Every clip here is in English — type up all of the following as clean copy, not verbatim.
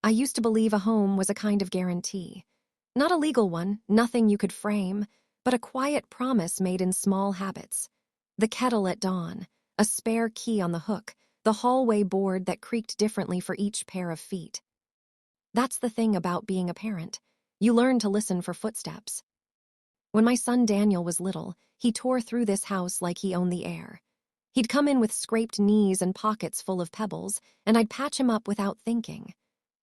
I used to believe a home was a kind of guarantee. Not a legal one, nothing you could frame, but a quiet promise made in small habits. The kettle at dawn, a spare key on the hook, the hallway board that creaked differently for each pair of feet. That's the thing about being a parent. You learn to listen for footsteps. When my son Daniel was little, he tore through this house like he owned the air. He'd come in with scraped knees and pockets full of pebbles, and I'd patch him up without thinking.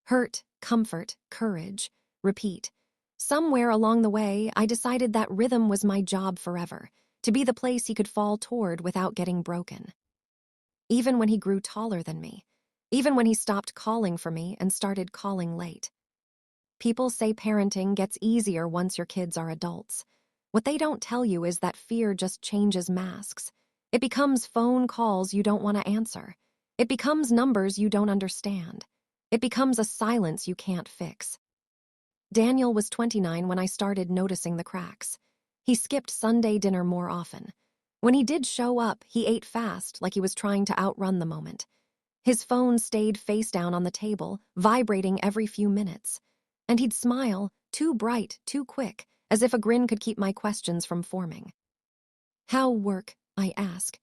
Hurt, comfort, courage, repeat. Somewhere along the way, I decided that rhythm was my job forever, to be the place he could fall toward without getting broken. Even when he grew taller than me, even when he stopped calling for me and started calling late. People say parenting gets easier once your kids are adults. What they don't tell you is that fear just changes masks. It becomes phone calls you don't want to answer. It becomes numbers you don't understand. It becomes a silence you can't fix. Daniel was 29 when I started noticing the cracks. He skipped Sunday dinner more often. When he did show up, he ate fast, like he was trying to outrun the moment. His phone stayed face down on the table, vibrating every few minutes. And he'd smile, too bright, too quick, as if a grin could keep my questions from forming. "How work?" I ask.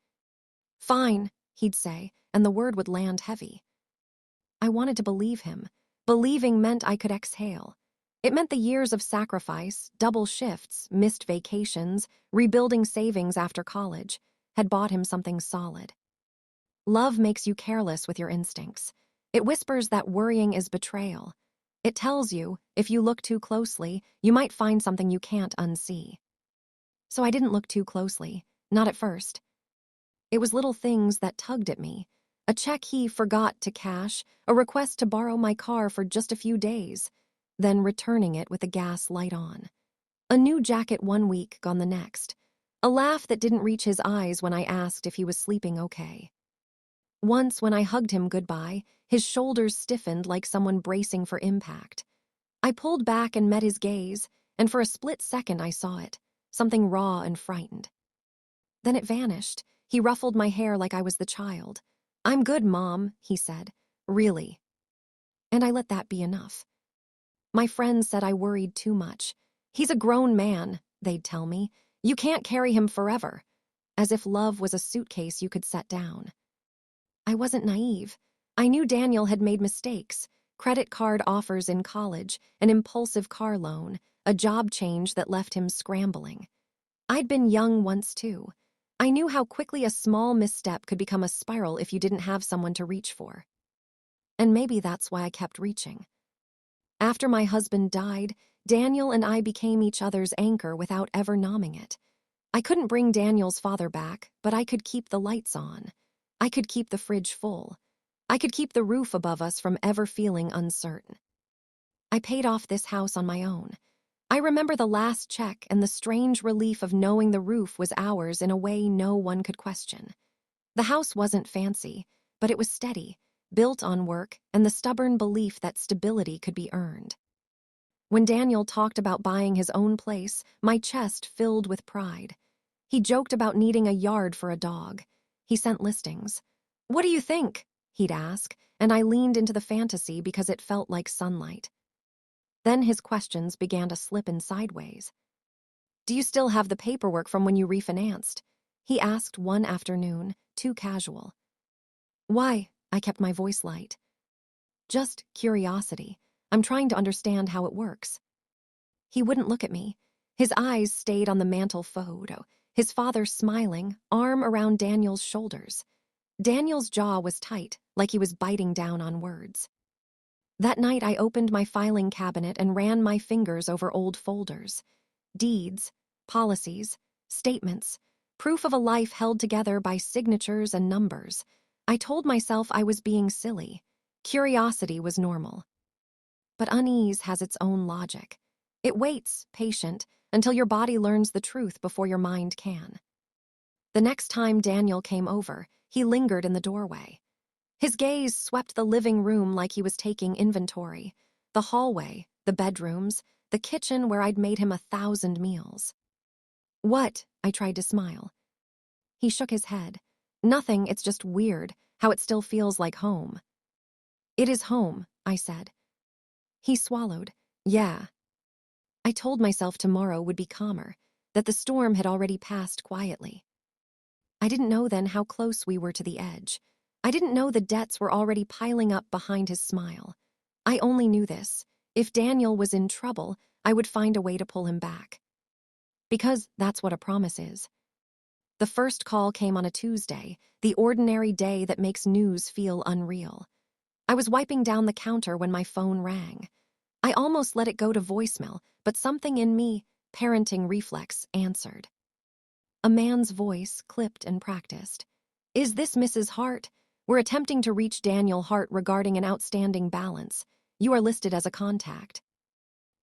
"Fine," he'd say, and the word would land heavy. I wanted to believe him. Believing meant I could exhale. It meant the years of sacrifice, double shifts, missed vacations, rebuilding savings after college, had bought him something solid. Love makes you careless with your instincts. It whispers that worrying is betrayal. It tells you, if you look too closely, you might find something you can't unsee. So I didn't look too closely, not at first. It was little things that tugged at me. A check he forgot to cash, a request to borrow my car for just a few days, then returning it with the gas light on. A new jacket one week, gone the next. A laugh that didn't reach his eyes when I asked if he was sleeping okay. Once, when I hugged him goodbye, his shoulders stiffened like someone bracing for impact. I pulled back and met his gaze, and for a split second I saw it, something raw and frightened. Then it vanished. He ruffled my hair like I was the child. "I'm good, Mom," he said. "Really." And I let that be enough. My friends said I worried too much. "He's a grown man," they'd tell me. "You can't carry him forever." As if love was a suitcase you could set down. I wasn't naive. I knew Daniel had made mistakes. Credit card offers in college, an impulsive car loan, a job change that left him scrambling. I'd been young once too. I knew how quickly a small misstep could become a spiral if you didn't have someone to reach for. And maybe that's why I kept reaching. After my husband died, Daniel and I became each other's anchor without ever numbing it. I couldn't bring Daniel's father back, but I could keep the lights on. I could keep the fridge full. I could keep the roof above us from ever feeling uncertain. I paid off this house on my own. I remember the last check and the strange relief of knowing the roof was ours in a way no one could question. The house wasn't fancy, but it was steady, built on work and the stubborn belief that stability could be earned. When Daniel talked about buying his own place, my chest filled with pride. He joked about needing a yard for a dog. He sent listings. "What do you think?" he'd ask, and I leaned into the fantasy because it felt like sunlight. Then his questions began to slip in sideways. "Do you still have the paperwork from when you refinanced?" he asked one afternoon, too casual. "Why?" I kept my voice light. "Just curiosity. I'm trying to understand how it works." He wouldn't look at me. His eyes stayed on the mantel photo, his father smiling, arm around Daniel's shoulders. Daniel's jaw was tight, like he was biting down on words. That night I opened my filing cabinet and ran my fingers over old folders. Deeds, policies, statements, proof of a life held together by signatures and numbers. I told myself I was being silly. Curiosity was normal. But unease has its own logic. It waits, patient, until your body learns the truth before your mind can. The next time Daniel came over, he lingered in the doorway. His gaze swept the living room like he was taking inventory, the hallway, the bedrooms, the kitchen where I'd made him 1,000 meals. "What?" I tried to smile. He shook his head. "Nothing, it's just weird, how it still feels like home." "It is home," I said. He swallowed. Yeah. I told myself tomorrow would be calmer, that the storm had already passed quietly. I didn't know then how close we were to the edge. I didn't know the debts were already piling up behind his smile. I only knew this. If Daniel was in trouble, I would find a way to pull him back. Because that's what a promise is. The first call came on a Tuesday, the ordinary day that makes news feel unreal. I was wiping down the counter when my phone rang. I almost let it go to voicemail, but something in me, parenting reflex, answered. A man's voice, clipped and practiced. Is this Mrs. Hart? We're attempting to reach Daniel Hart regarding an outstanding balance. You are listed as a contact.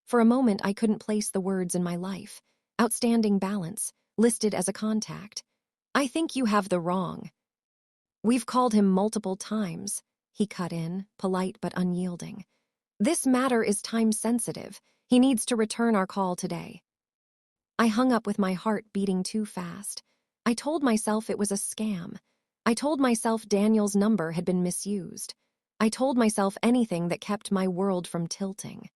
For a moment, I couldn't place the words in my life. Outstanding balance, listed as a contact. I think you have the wrong. We've called him multiple times, he cut in, polite but unyielding. This matter is time-sensitive. He needs to return our call today. I hung up with my heart beating too fast. I told myself it was a scam. I told myself Daniel's number had been misused. I told myself anything that kept my world from tilting.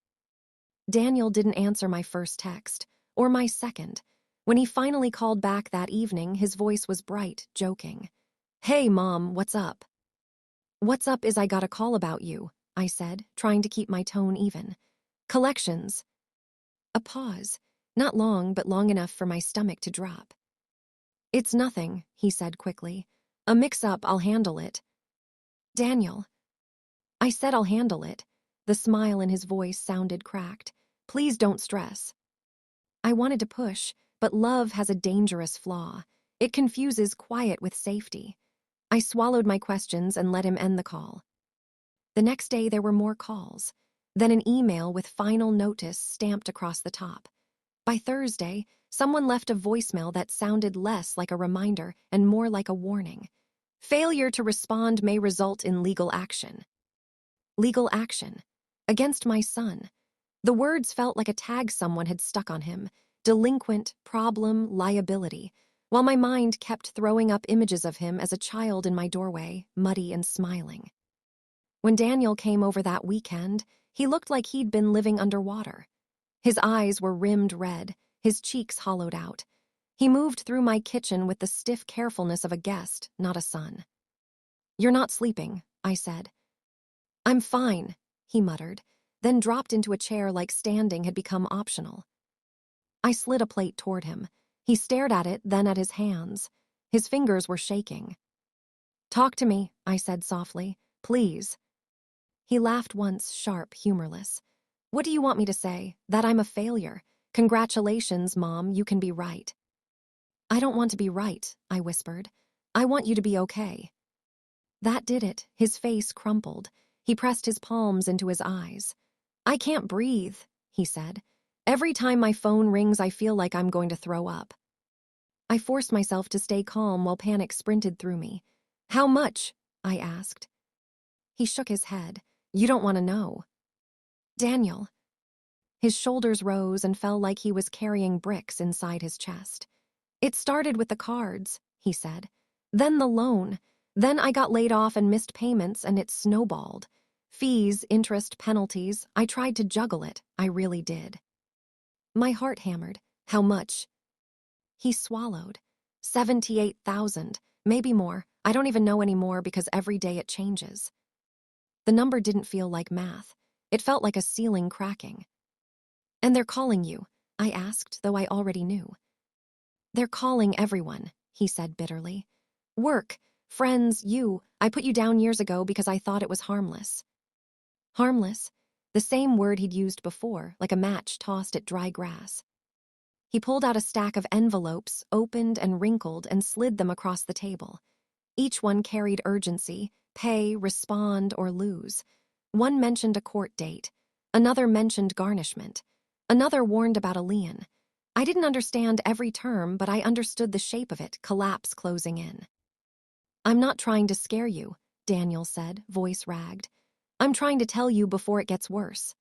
Daniel didn't answer my first text, or my second. When he finally called back that evening, his voice was bright, joking. Hey, Mom, what's up? What's up is I got a call about you, I said, trying to keep my tone even. Collections. A pause. Not long, but long enough for my stomach to drop. It's nothing, he said quickly. A mix-up, I'll handle it. Daniel. I said I'll handle it. The smile in his voice sounded cracked. Please don't stress. I wanted to push, but love has a dangerous flaw. It confuses quiet with safety. I swallowed my questions and let him end the call. The next day there were more calls, then an email with final notice stamped across the top. By Thursday, someone left a voicemail that sounded less like a reminder and more like a warning. Failure to respond may result in legal action. Legal action. Against my son. The words felt like a tag someone had stuck on him. Delinquent, problem, liability. While my mind kept throwing up images of him as a child in my doorway, muddy and smiling. When Daniel came over that weekend, he looked like he'd been living underwater. His eyes were rimmed red, his cheeks hollowed out. He moved through my kitchen with the stiff carefulness of a guest, not a son. You're not sleeping, I said. I'm fine, he muttered, then dropped into a chair like standing had become optional. I slid a plate toward him. He stared at it, then at his hands. His fingers were shaking. Talk to me, I said softly. Please. He laughed once, sharp, humorless. What do you want me to say? That I'm a failure. Congratulations, Mom, you can be right. I don't want to be right, I whispered. I want you to be okay. That did it. His face crumpled. He pressed his palms into his eyes. I can't breathe, he said. Every time my phone rings, I feel like I'm going to throw up. I forced myself to stay calm while panic sprinted through me. How much? I asked. He shook his head. You don't want to know. Daniel. His shoulders rose and fell like he was carrying bricks inside his chest. It started with the cards, he said. Then the loan. Then I got laid off and missed payments, and it snowballed. Fees, interest, penalties. I tried to juggle it. I really did. My heart hammered. How much? He swallowed. 78,000, maybe more. I don't even know anymore because every day it changes. The number didn't feel like math. It felt like a ceiling cracking. And they're calling you, I asked, though I already knew. They're calling everyone, he said bitterly. Work, friends, you. I put you down years ago because I thought it was harmless. Harmless? The same word he'd used before, like a match tossed at dry grass. He pulled out a stack of envelopes, opened and wrinkled, and slid them across the table. Each one carried urgency, pay, respond, or lose. One mentioned a court date. Another mentioned garnishment. Another warned about a lien. I didn't understand every term, but I understood the shape of it, collapse closing in. I'm not trying to scare you, Daniel said, voice ragged. I'm trying to tell you before it gets worse.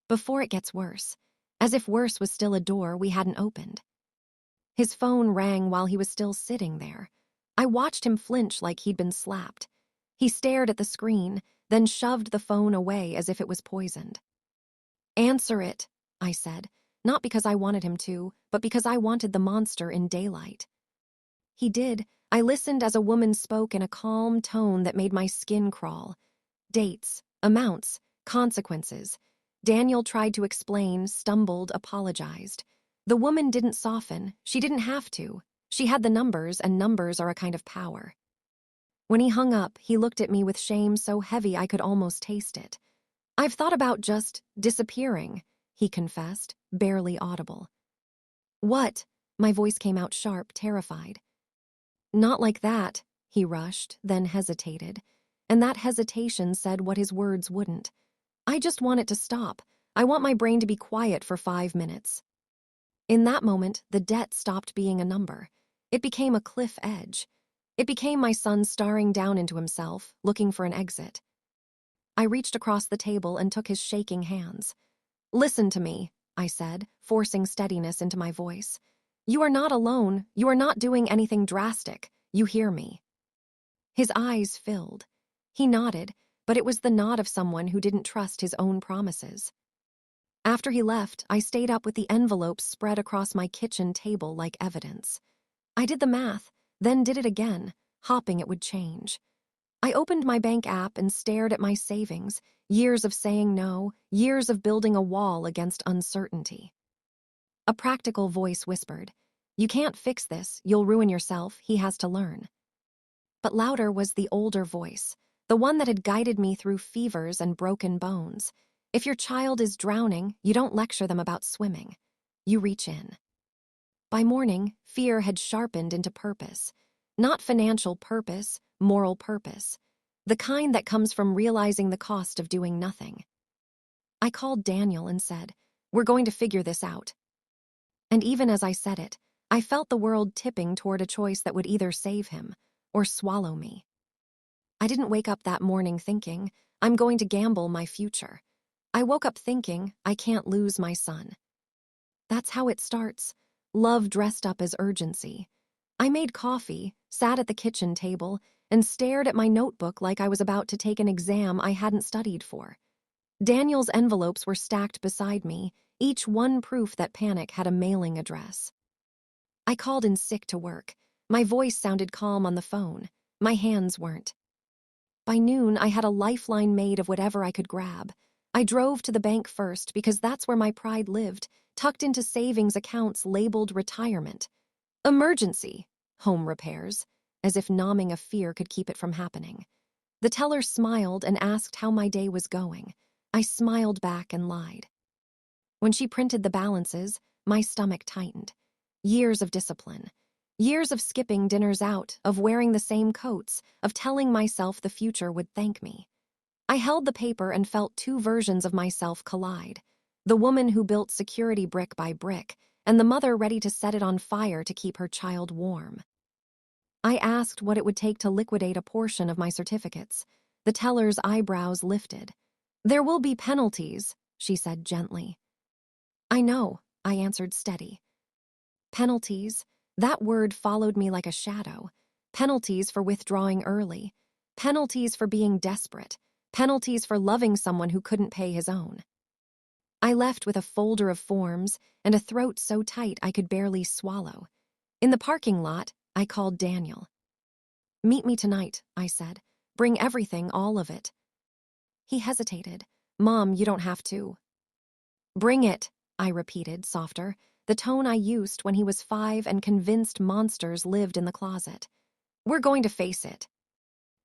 Before it gets worse. As if worse was still a door we hadn't opened. His phone rang while he was still sitting there. I watched him flinch like he'd been slapped. He stared at the screen, then shoved the phone away as if it was poisoned. Answer it, I said, not because I wanted him to, but because I wanted the monster in daylight. He did. I listened as a woman spoke in a calm tone that made my skin crawl. Dates, amounts, consequences. Daniel tried to explain, stumbled, apologized. The woman didn't soften. She didn't have to. She had the numbers, and numbers are a kind of power. When he hung up, he looked at me with shame so heavy I could almost taste it. I've thought about just disappearing, he confessed, barely audible. What? My voice came out sharp, terrified. Not like that, he rushed, then hesitated. And that hesitation said what his words wouldn't. I just want it to stop. I want my brain to be quiet for 5 minutes. In that moment, the debt stopped being a number. It became a cliff edge. It became my son staring down into himself, looking for an exit. I reached across the table and took his shaking hands. Listen to me, I said, forcing steadiness into my voice. You are not alone. You are not doing anything drastic. You hear me. His eyes filled. He nodded, but it was the nod of someone who didn't trust his own promises. After he left, I stayed up with the envelopes spread across my kitchen table like evidence. I did the math, then did it again, hoping it would change. I opened my bank app and stared at my savings, years of saying no, years of building a wall against uncertainty. A practical voice whispered, "You can't fix this, you'll ruin yourself, he has to learn." But louder was the older voice, the one that had guided me through fevers and broken bones. If your child is drowning, you don't lecture them about swimming. You reach in. By morning, fear had sharpened into purpose. Not financial purpose, moral purpose. The kind that comes from realizing the cost of doing nothing. I called Daniel and said, "We're going to figure this out." And even as I said it, I felt the world tipping toward a choice that would either save him or swallow me. I didn't wake up that morning thinking, I'm going to gamble my future. I woke up thinking, I can't lose my son. That's how it starts. Love dressed up as urgency. I made coffee, sat at the kitchen table, and stared at my notebook like I was about to take an exam I hadn't studied for. Daniel's envelopes were stacked beside me, each one proof that panic had a mailing address. I called in sick to work. My voice sounded calm on the phone. My hands weren't. By noon, I had a lifeline made of whatever I could grab. I drove to the bank first because that's where my pride lived, tucked into savings accounts labeled retirement. Emergency, home repairs, as if numbing of fear could keep it from happening. The teller smiled and asked how my day was going. I smiled back and lied. When she printed the balances, my stomach tightened. Years of discipline. Years of skipping dinners out, of wearing the same coats, of telling myself the future would thank me. I held the paper and felt two versions of myself collide. The woman who built security brick by brick, and the mother ready to set it on fire to keep her child warm. I asked what it would take to liquidate a portion of my certificates. The teller's eyebrows lifted. "There will be penalties," she said gently. "I know," I answered steady. Penalties. That word followed me like a shadow. Penalties for withdrawing early. Penalties for being desperate. Penalties for loving someone who couldn't pay his own. I left with a folder of forms and a throat so tight I could barely swallow. In the parking lot, I called Daniel. "Meet me tonight," I said. "Bring everything, all of it." He hesitated. "Mom, you don't have to." "Bring it," I repeated, softer, the tone I used when he was 5 and convinced monsters lived in the closet. "We're going to face it."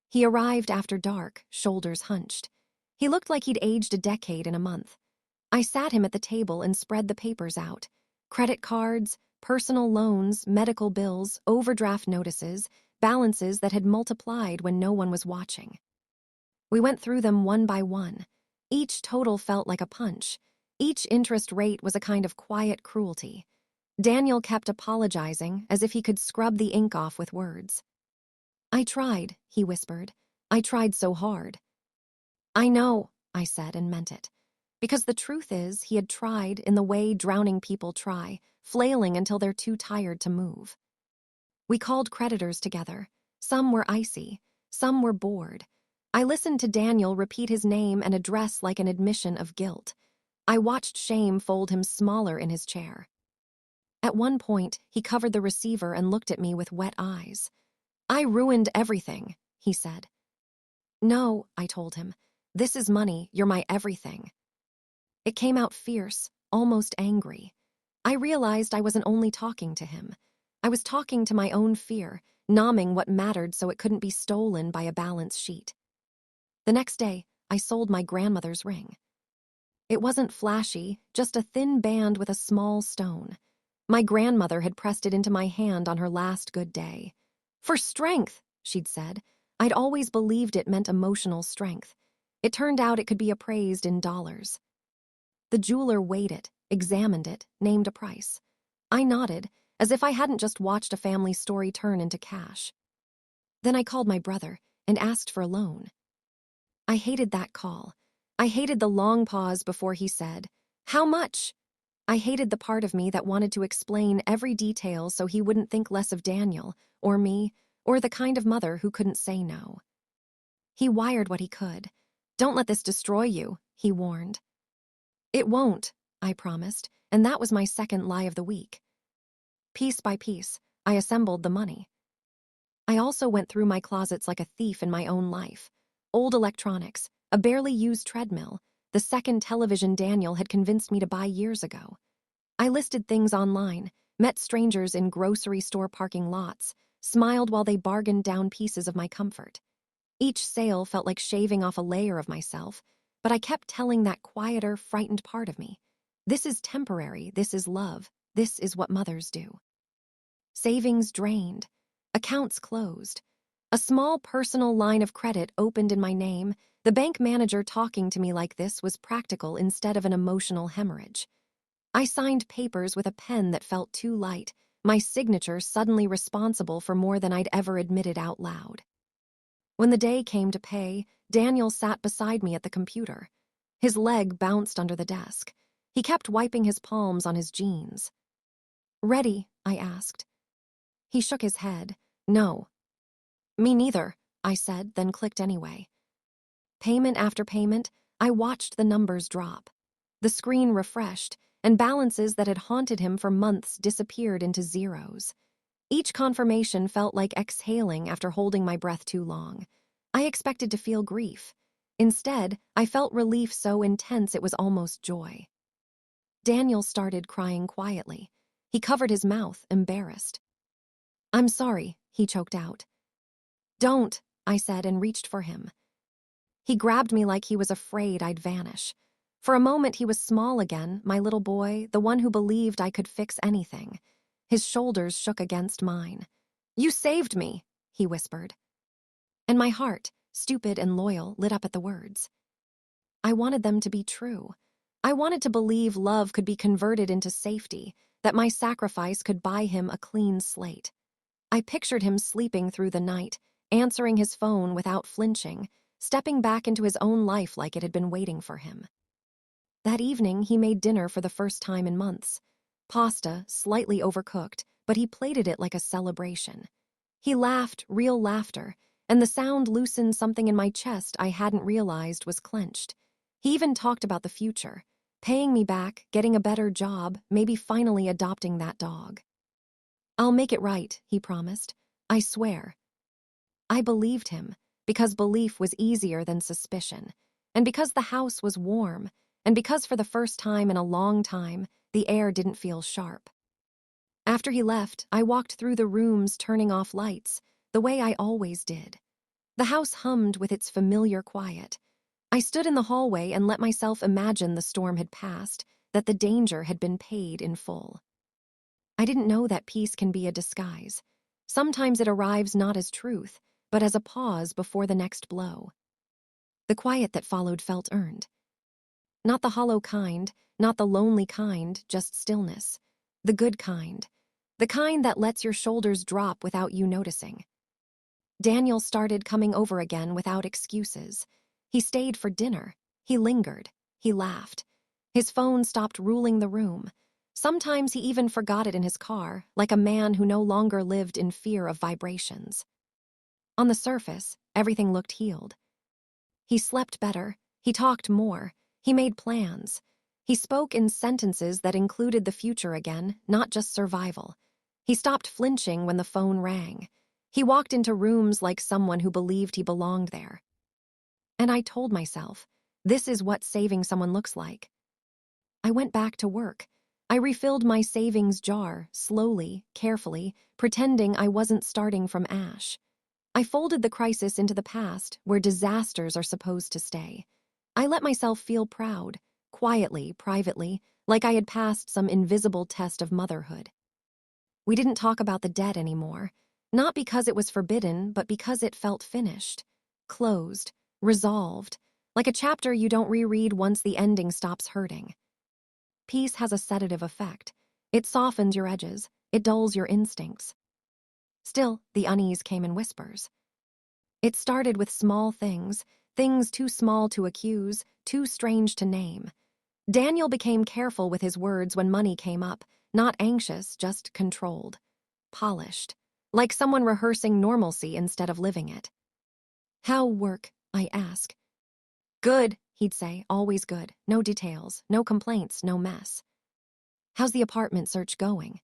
He arrived after dark, shoulders hunched. He looked like he'd aged a decade in a month. I sat him at the table and spread the papers out. Credit cards, personal loans, medical bills, overdraft notices, balances that had multiplied when no one was watching. We went through them one by one. Each total felt like a punch. Each interest rate was a kind of quiet cruelty. Daniel kept apologizing as if he could scrub the ink off with words. "I tried," he whispered. "I tried so hard." "I know," I said and meant it. Because the truth is, he had tried in the way drowning people try, flailing until they're too tired to move. We called creditors together. Some were icy. Some were bored. I listened to Daniel repeat his name and address like an admission of guilt. I watched shame fold him smaller in his chair. At one point, he covered the receiver and looked at me with wet eyes. "I ruined everything," he said. "No," I told him. "This is money. You're my everything." It came out fierce, almost angry. I realized I wasn't only talking to him. I was talking to my own fear, numbing what mattered so it couldn't be stolen by a balance sheet. The next day, I sold my grandmother's ring. It wasn't flashy, just a thin band with a small stone. My grandmother had pressed it into my hand on her last good day. "For strength," she'd said. I'd always believed it meant emotional strength. It turned out it could be appraised in dollars. The jeweler weighed it, examined it, named a price. I nodded, as if I hadn't just watched a family story turn into cash. Then I called my brother and asked for a loan. I hated that call. I hated the long pause before he said, "How much?" I hated the part of me that wanted to explain every detail so he wouldn't think less of Daniel, or me, or the kind of mother who couldn't say no. He wired what he could. "Don't let this destroy you," he warned. "It won't," I promised, and that was my second lie of the week. Piece by piece, I assembled the money. I also went through my closets like a thief in my own life. Old electronics, a barely used treadmill, the second television Daniel had convinced me to buy years ago. I listed things online, met strangers in grocery store parking lots, smiled while they bargained down pieces of my comfort. Each sale felt like shaving off a layer of myself, but I kept telling that quieter, frightened part of me, "This is temporary, this is love, this is what mothers do." Savings drained. Accounts closed. A small personal line of credit opened in my name. The bank manager talking to me like this was practical instead of an emotional hemorrhage. I signed papers with a pen that felt too light, my signature suddenly responsible for more than I'd ever admitted out loud. When the day came to pay, Daniel sat beside me at the computer. His leg bounced under the desk. He kept wiping his palms on his jeans. "Ready?" I asked. He shook his head. "No." "Me neither," I said, then clicked anyway. Payment after payment, I watched the numbers drop. The screen refreshed, and balances that had haunted him for months disappeared into zeros. Each confirmation felt like exhaling after holding my breath too long. I expected to feel grief. Instead, I felt relief so intense it was almost joy. Daniel started crying quietly. He covered his mouth, embarrassed. "I'm sorry," he choked out. "Don't," I said and reached for him. He grabbed me like he was afraid I'd vanish. For a moment he was small again, my little boy, the one who believed I could fix anything. His shoulders shook against mine. "You saved me," he whispered. And my heart, stupid and loyal, lit up at the words. I wanted them to be true. I wanted to believe love could be converted into safety, that my sacrifice could buy him a clean slate. I pictured him sleeping through the night, answering his phone without flinching, stepping back into his own life like it had been waiting for him. That evening, he made dinner for the first time in months. Pasta, slightly overcooked, but he plated it like a celebration. He laughed, real laughter, and the sound loosened something in my chest I hadn't realized was clenched. He even talked about the future, paying me back, getting a better job, maybe finally adopting that dog. "I'll make it right," he promised. "I swear." I believed him, because belief was easier than suspicion, and because the house was warm, and because for the first time in a long time, the air didn't feel sharp. After he left, I walked through the rooms turning off lights, the way I always did. The house hummed with its familiar quiet. I stood in the hallway and let myself imagine the storm had passed, that the danger had been paid in full. I didn't know that peace can be a disguise. Sometimes it arrives not as truth, but as a pause before the next blow. The quiet that followed felt earned. Not the hollow kind, not the lonely kind, just stillness. The good kind. The kind that lets your shoulders drop without you noticing. Daniel started coming over again without excuses. He stayed for dinner. He lingered. He laughed. His phone stopped ruling the room. Sometimes he even forgot it in his car, like a man who no longer lived in fear of vibrations. On the surface, everything looked healed. He slept better. He talked more. He made plans. He spoke in sentences that included the future again, not just survival. He stopped flinching when the phone rang. He walked into rooms like someone who believed he belonged there. And I told myself, this is what saving someone looks like. I went back to work. I refilled my savings jar, slowly, carefully, pretending I wasn't starting from ash. I folded the crisis into the past, where disasters are supposed to stay. I let myself feel proud, quietly, privately, like I had passed some invisible test of motherhood. We didn't talk about the debt anymore, not because it was forbidden, but because it felt finished, closed, resolved, like a chapter you don't reread once the ending stops hurting. Peace has a sedative effect. It softens your edges, it dulls your instincts. Still, the unease came in whispers. It started with small things, things too small to accuse, too strange to name. Daniel became careful with his words when money came up, not anxious, just controlled. Polished. Like someone rehearsing normalcy instead of living it. "How work?" I ask. "Good," he'd say, always good. No details, no complaints, no mess. "How's the apartment search going?"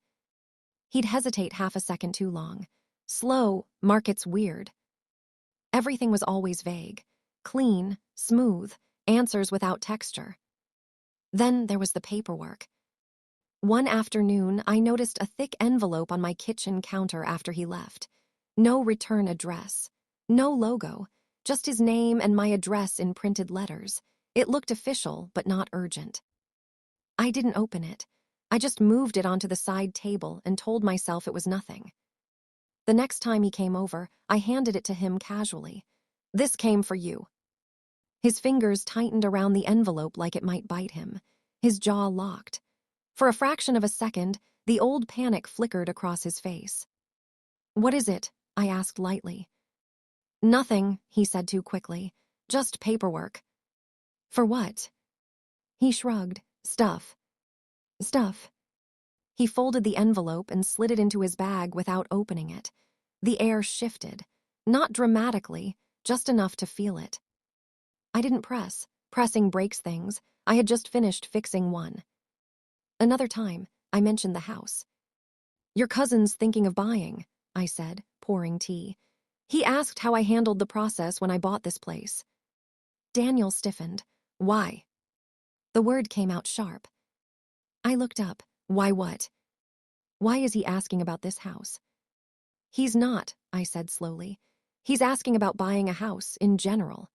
He'd hesitate half a second too long. Slow, market's weird. Everything was always vague. Clean, smooth, answers without texture. Then there was the paperwork. One afternoon, I noticed a thick envelope on my kitchen counter after he left. No return address. No logo. Just his name and my address in printed letters. It looked official, but not urgent. I didn't open it. I just moved it onto the side table and told myself it was nothing. The next time he came over, I handed it to him casually. "This came for you." His fingers tightened around the envelope like it might bite him. His jaw locked. For a fraction of a second, the old panic flickered across his face. "What is it?" I asked lightly. "Nothing," he said too quickly. "Just paperwork." "For what?" He shrugged. "Stuff." "Stuff." He folded the envelope and slid it into his bag without opening it. The air shifted. Not dramatically, just enough to feel it. I didn't press. Pressing breaks things. I had just finished fixing one. Another time, I mentioned the house. "Your cousin's thinking of buying," I said, pouring tea. "He asked how I handled the process when I bought this place." Daniel stiffened. "Why?" The word came out sharp. I looked up. "Why what?" "Why is he asking about this house?" "He's not," I said slowly. "He's asking about buying a house, in general."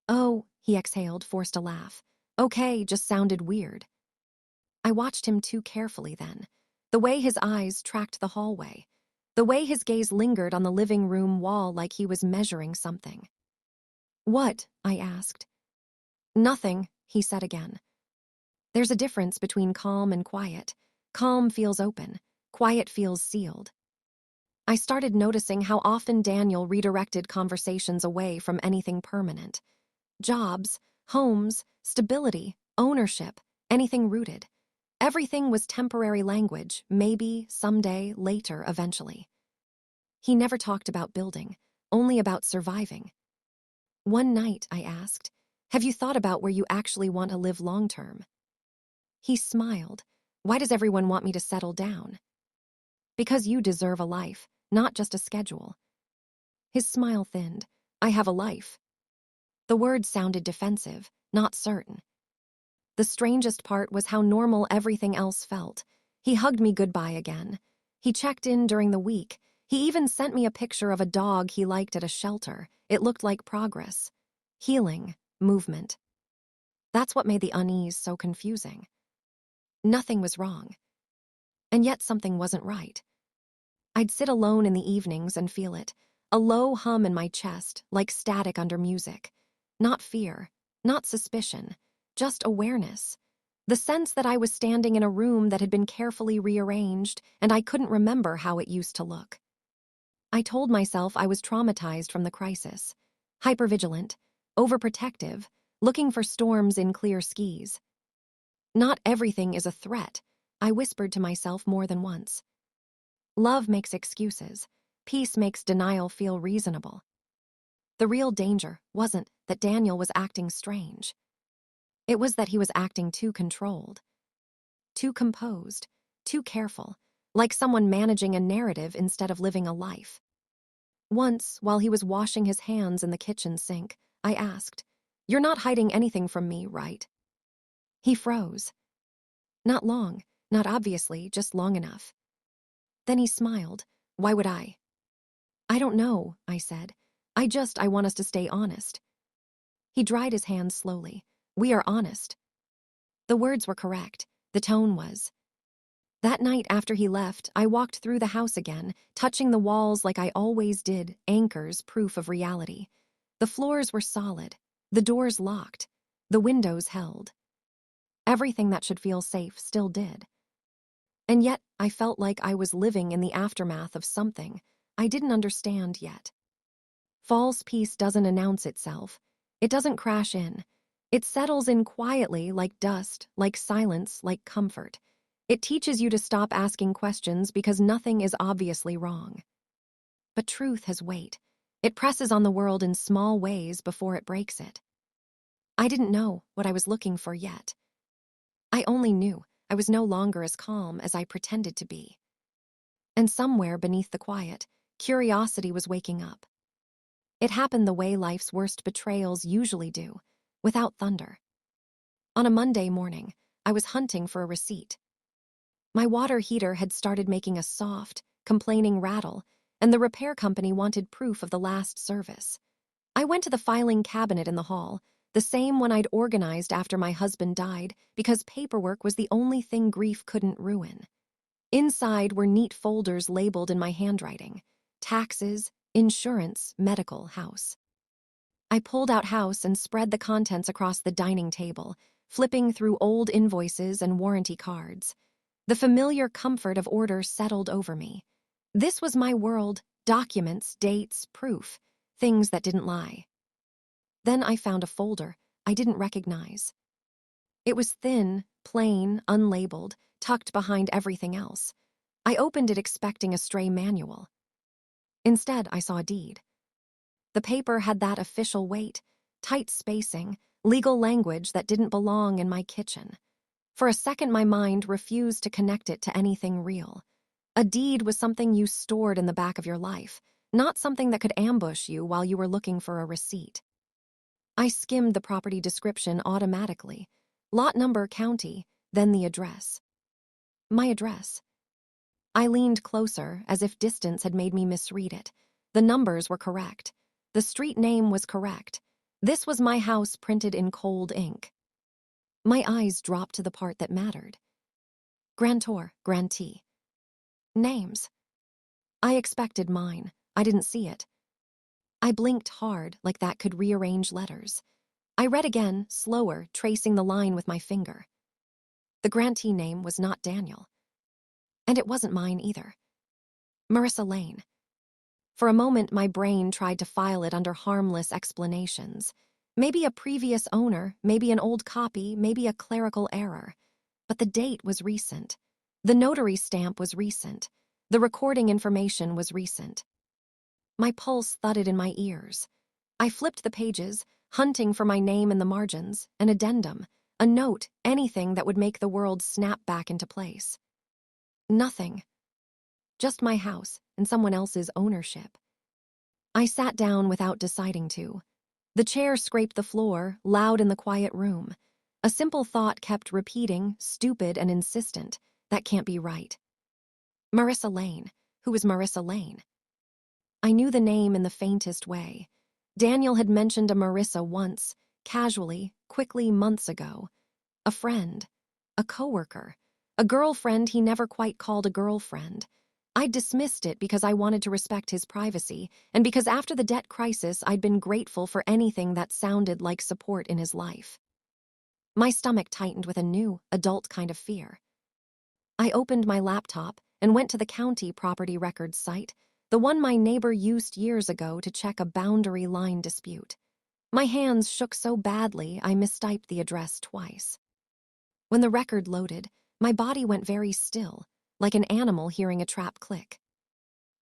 "Oh," he exhaled, forced a laugh. "Okay, just sounded weird." I watched him too carefully then. The way his eyes tracked the hallway. The way his gaze lingered on the living room wall like he was measuring something. "What?" I asked. "Nothing," he said again. There's a difference between calm and quiet. Calm feels open. Quiet feels sealed. I started noticing how often Daniel redirected conversations away from anything permanent. Jobs, homes, stability, ownership, anything rooted. Everything was temporary language, maybe, someday, later, eventually. He never talked about building, only about surviving. One night, I asked, "Have you thought about where you actually want to live long-term?" He smiled. "Why does everyone want me to settle down?" "Because you deserve a life, not just a schedule." His smile thinned. "I have a life." The words sounded defensive, not certain. The strangest part was how normal everything else felt. He hugged me goodbye again. He checked in during the week. He even sent me a picture of a dog he liked at a shelter. It looked like progress. Healing, movement. That's what made the unease so confusing. Nothing was wrong. And yet something wasn't right. I'd sit alone in the evenings and feel it, a low hum in my chest, like static under music. Not fear, not suspicion, just awareness. The sense that I was standing in a room that had been carefully rearranged, and I couldn't remember how it used to look. I told myself I was traumatized from the crisis. Hypervigilant, overprotective, looking for storms in clear skies. Not everything is a threat, I whispered to myself more than once. Love makes excuses. Peace makes denial feel reasonable. The real danger wasn't that Daniel was acting strange. It was that he was acting too controlled, too composed, too careful, like someone managing a narrative instead of living a life. Once, while he was washing his hands in the kitchen sink, I asked, "You're not hiding anything from me, right?" He froze. Not long, not obviously, just long enough. Then he smiled. "Why would I?" "I don't know," I said. I want us to stay honest." He dried his hands slowly. "We are honest." The words were correct. The tone was. That night after he left, I walked through the house again, touching the walls like I always did, anchors, proof of reality. The floors were solid, the doors locked, the windows held. Everything that should feel safe still did. And yet, I felt like I was living in the aftermath of something I didn't understand yet. False peace doesn't announce itself. It doesn't crash in. It settles in quietly, like dust, like silence, like comfort. It teaches you to stop asking questions because nothing is obviously wrong. But truth has weight. It presses on the world in small ways before it breaks it. I didn't know what I was looking for yet. I only knew I was no longer as calm as I pretended to be. And somewhere beneath the quiet, curiosity was waking up. It happened the way life's worst betrayals usually do, without thunder. On a Monday morning, I was hunting for a receipt. My water heater had started making a soft, complaining rattle, and the repair company wanted proof of the last service. I went to the filing cabinet in the hall, the same one I'd organized after my husband died, because paperwork was the only thing grief couldn't ruin. Inside were neat folders labeled in my handwriting: taxes, insurance, medical, house. I pulled out house and spread the contents across the dining table, flipping through old invoices and warranty cards. The familiar comfort of order settled over me. This was my world: documents, dates, proof, things that didn't lie. Then I found a folder I didn't recognize. It was thin, plain, unlabeled, tucked behind everything else. I opened it expecting a stray manual. Instead, I saw a deed. The paper had that official weight, tight spacing, legal language that didn't belong in my kitchen. For a second, my mind refused to connect it to anything real. A deed was something you stored in the back of your life, not something that could ambush you while you were looking for a receipt. I skimmed the property description automatically. Lot number, county, then the address. My address. I leaned closer, as if distance had made me misread it. The numbers were correct. The street name was correct. This was my house printed in cold ink. My eyes dropped to the part that mattered. Grantor, grantee. Names. I expected mine. I didn't see it. I blinked hard, like that could rearrange letters. I read again, slower, tracing the line with my finger. The grantee name was not Daniel. And it wasn't mine either. Marissa Lane. For a moment, my brain tried to file it under harmless explanations. Maybe a previous owner, maybe an old copy, maybe a clerical error. But the date was recent. The notary stamp was recent. The recording information was recent. My pulse thudded in my ears. I flipped the pages, hunting for my name in the margins, an addendum, a note, anything that would make the world snap back into place. Nothing. Just my house and someone else's ownership. I sat down without deciding to. The chair scraped the floor, loud in the quiet room. A simple thought kept repeating, stupid and insistent. That can't be right. Marissa Lane. Who was Marissa Lane? I knew the name in the faintest way. Daniel had mentioned a Marissa once, casually, quickly, months ago. A friend. A coworker. A girlfriend he never quite called a girlfriend. I'd dismissed it because I wanted to respect his privacy, and because after the debt crisis I'd been grateful for anything that sounded like support in his life. My stomach tightened with a new, adult kind of fear. I opened my laptop and went to the county property records site, the one my neighbor used years ago to check a boundary line dispute. My hands shook so badly I mistyped the address twice. When the record loaded, my body went very still, like an animal hearing a trap click.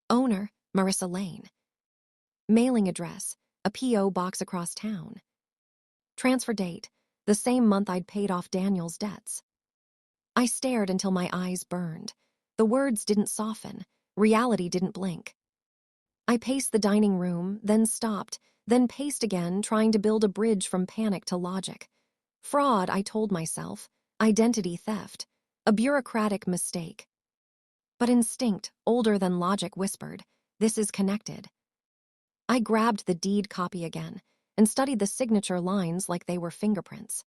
Owner, Marissa Lane. Mailing address, a P.O. box across town. Transfer date, the same month I'd paid off Daniel's debts. I stared until my eyes burned. The words didn't soften. Reality didn't blink. I paced the dining room, then stopped, then paced again, trying to build a bridge from panic to logic. Fraud, I told myself. Identity theft. A bureaucratic mistake. But instinct, older than logic, whispered, this is connected. I grabbed the deed copy again and studied the signature lines like they were fingerprints.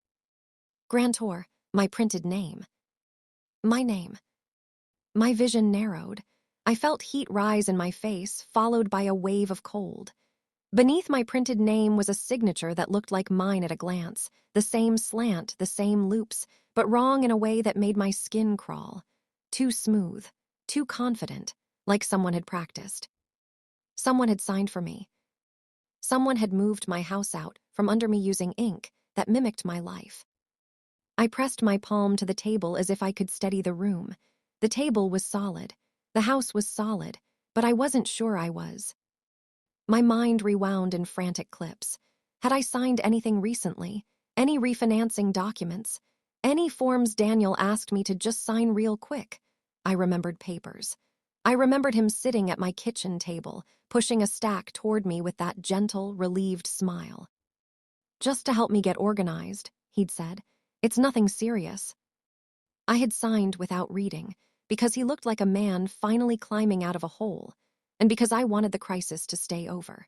Grantor, my printed name. My name. My vision narrowed. I felt heat rise in my face, followed by a wave of cold. Beneath my printed name was a signature that looked like mine at a glance, the same slant, the same loops, but wrong in a way that made my skin crawl. Too smooth, too confident, like someone had practiced. Someone had signed for me. Someone had moved my house out from under me using ink that mimicked my life. I pressed my palm to the table as if I could steady the room. The table was solid. The house was solid, but I wasn't sure I was. My mind rewound in frantic clips. Had I signed anything recently? Any refinancing documents? Any forms Daniel asked me to just sign real quick? I remembered papers. I remembered him sitting at my kitchen table, pushing a stack toward me with that gentle, relieved smile. Just to help me get organized, he'd said. It's nothing serious. I had signed without reading, because he looked like a man finally climbing out of a hole, and because I wanted the crisis to stay over.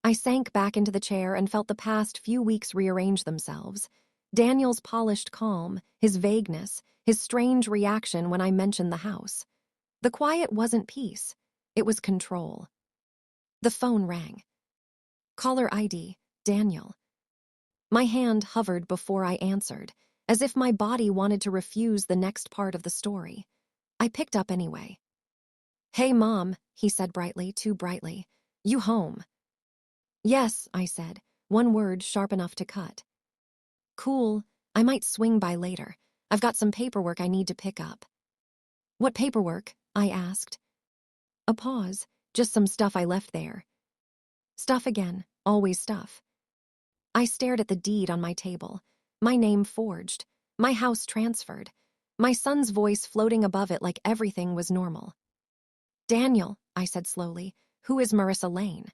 I sank back into the chair and felt the past few weeks rearrange themselves. Daniel's polished calm, his vagueness, his strange reaction when I mentioned the house. The quiet wasn't peace, it was control. The phone rang. Caller ID, Daniel. My hand hovered before I answered, as if my body wanted to refuse the next part of the story. I picked up anyway. Hey, Mom, he said brightly, too brightly. You home? Yes, I said, one word sharp enough to cut. Cool, I might swing by later. I've got some paperwork I need to pick up. What paperwork? I asked. A pause, just some stuff I left there. Stuff again, always stuff. I stared at the deed on my table, my name forged, my house transferred, my son's voice floating above it like everything was normal. Daniel, I said slowly, who is Marissa Lane?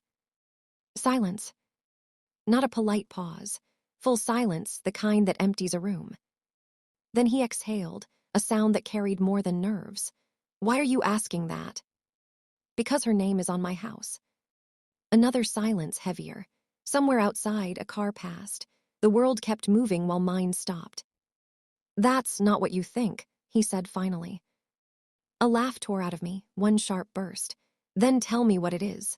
Silence. Not a polite pause. Full silence, the kind that empties a room. Then he exhaled, a sound that carried more than nerves. Why are you asking that? Because her name is on my house. Another silence, heavier. Somewhere outside, a car passed. The world kept moving while mine stopped. That's not what you think, he said finally. A laugh tore out of me, one sharp burst. Then tell me what it is.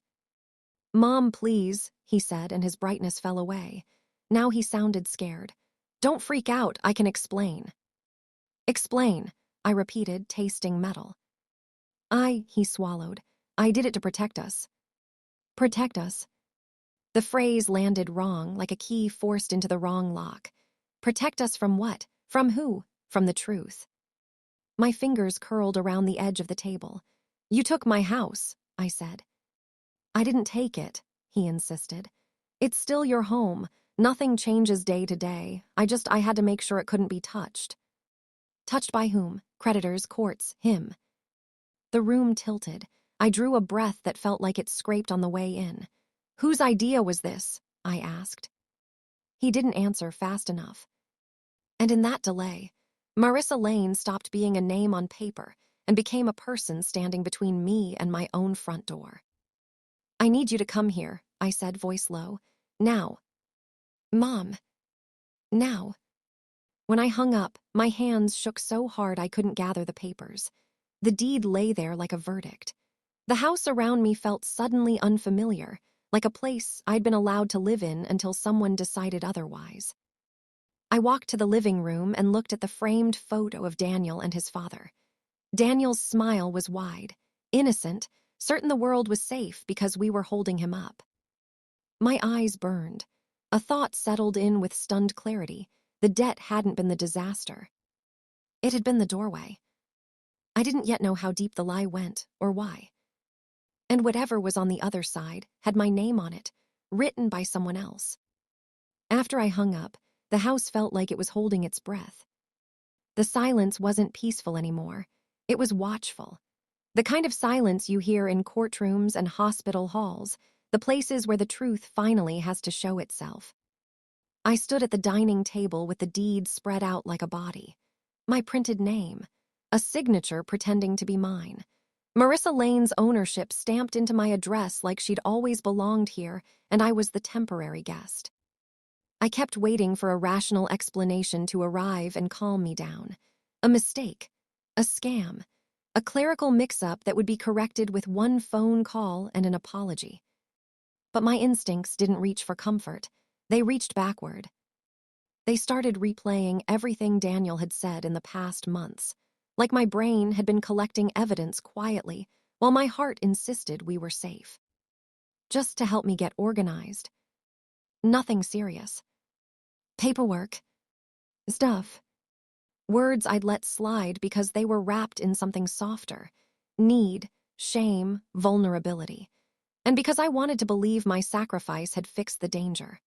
Mom, please, he said, and his brightness fell away. Now he sounded scared. Don't freak out, I can explain. Explain, I repeated, tasting metal. He swallowed. I did it to protect us. Protect us. The phrase landed wrong, like a key forced into the wrong lock. Protect us from what? From who? From the truth. My fingers curled around the edge of the table. You took my house, I said. I didn't take it, he insisted. It's still your home. Nothing changes day to day. I had to make sure it couldn't be touched. Touched by whom? Creditors, courts, him. The room tilted. I drew a breath that felt like it scraped on the way in. Whose idea was this? I asked. He didn't answer fast enough. And in that delay, Marissa Lane stopped being a name on paper and became a person standing between me and my own front door. I need you to come here, I said, voice low. Now. Mom. Now. When I hung up, my hands shook so hard I couldn't gather the papers. The deed lay there like a verdict. The house around me felt suddenly unfamiliar, like a place I'd been allowed to live in until someone decided otherwise. I walked to the living room and looked at the framed photo of Daniel and his father. Daniel's smile was wide, innocent, certain the world was safe because we were holding him up. My eyes burned. A thought settled in with stunned clarity. The debt hadn't been the disaster. It had been the doorway. I didn't yet know how deep the lie went or why. And whatever was on the other side had my name on it, written by someone else. After I hung up, The house felt like it was holding its breath. The silence wasn't peaceful anymore. It was watchful. The kind of silence you hear in courtrooms and hospital halls, the places where the truth finally has to show itself. I stood at the dining table with the deed spread out like a body. My printed name, a signature pretending to be mine. Marissa Lane's ownership stamped into my address like she'd always belonged here, and I was the temporary guest. I kept waiting for a rational explanation to arrive and calm me down. A mistake, a scam, a clerical mix-up that would be corrected with one phone call and an apology. But my instincts didn't reach for comfort. They reached backward. They started replaying everything Daniel had said in the past months, like my brain had been collecting evidence quietly while my heart insisted we were safe. Just to help me get organized. Nothing serious. Paperwork. Stuff. Words I'd let slide because they were wrapped in something softer. Need, shame, vulnerability. And because I wanted to believe my sacrifice had fixed the danger.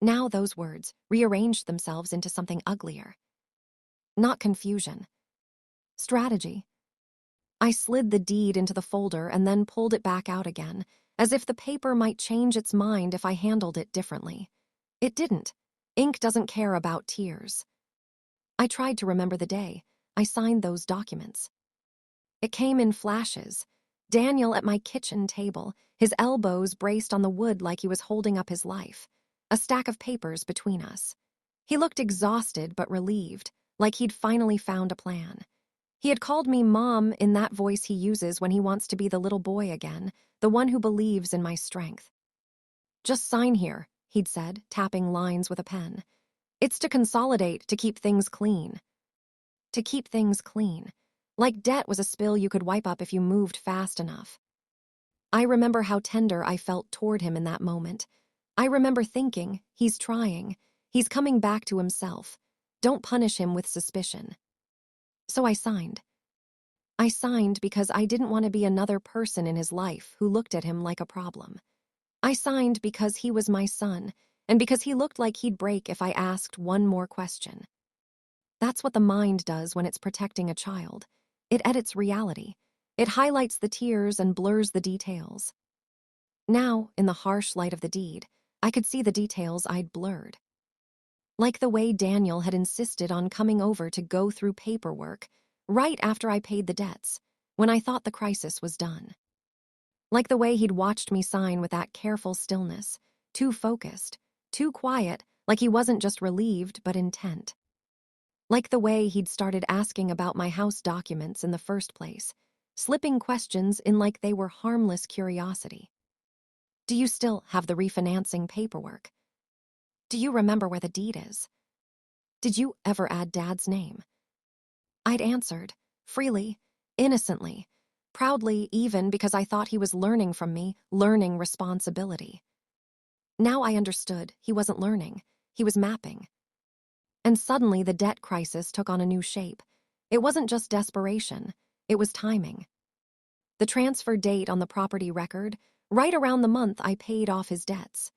Now those words rearranged themselves into something uglier. Not confusion. Strategy. I slid the deed into the folder and then pulled it back out again, as if the paper might change its mind if I handled it differently. It didn't. Ink doesn't care about tears. I tried to remember the day I signed those documents. It came in flashes. Daniel at my kitchen table, his elbows braced on the wood like he was holding up his life. A stack of papers between us. He looked exhausted but relieved, like he'd finally found a plan. He had called me Mom in that voice he uses when he wants to be the little boy again, the one who believes in my strength. Just sign here, he'd said, tapping lines with a pen. It's to consolidate, to keep things clean. To keep things clean. Like debt was a spill you could wipe up if you moved fast enough. I remember how tender I felt toward him in that moment. I remember thinking, he's trying. He's coming back to himself. Don't punish him with suspicion. So I signed. I signed because I didn't want to be another person in his life who looked at him like a problem. I signed because he was my son, and because he looked like he'd break if I asked one more question. That's what the mind does when it's protecting a child. It edits reality. It highlights the tears and blurs the details. Now, in the harsh light of the deed, I could see the details I'd blurred. Like the way Daniel had insisted on coming over to go through paperwork right after I paid the debts, when I thought the crisis was done. Like the way he'd watched me sign with that careful stillness, too focused, too quiet, like he wasn't just relieved but intent. Like the way he'd started asking about my house documents in the first place, slipping questions in like they were harmless curiosity. Do you still have the refinancing paperwork? Do you remember where the deed is? Did you ever add Dad's name? I'd answered, freely, innocently, proudly, even because I thought he was learning from me, learning responsibility. Now I understood he wasn't learning, he was mapping. And suddenly the debt crisis took on a new shape. It wasn't just desperation, it was timing. The transfer date on the property record, right around the month I paid off his debts.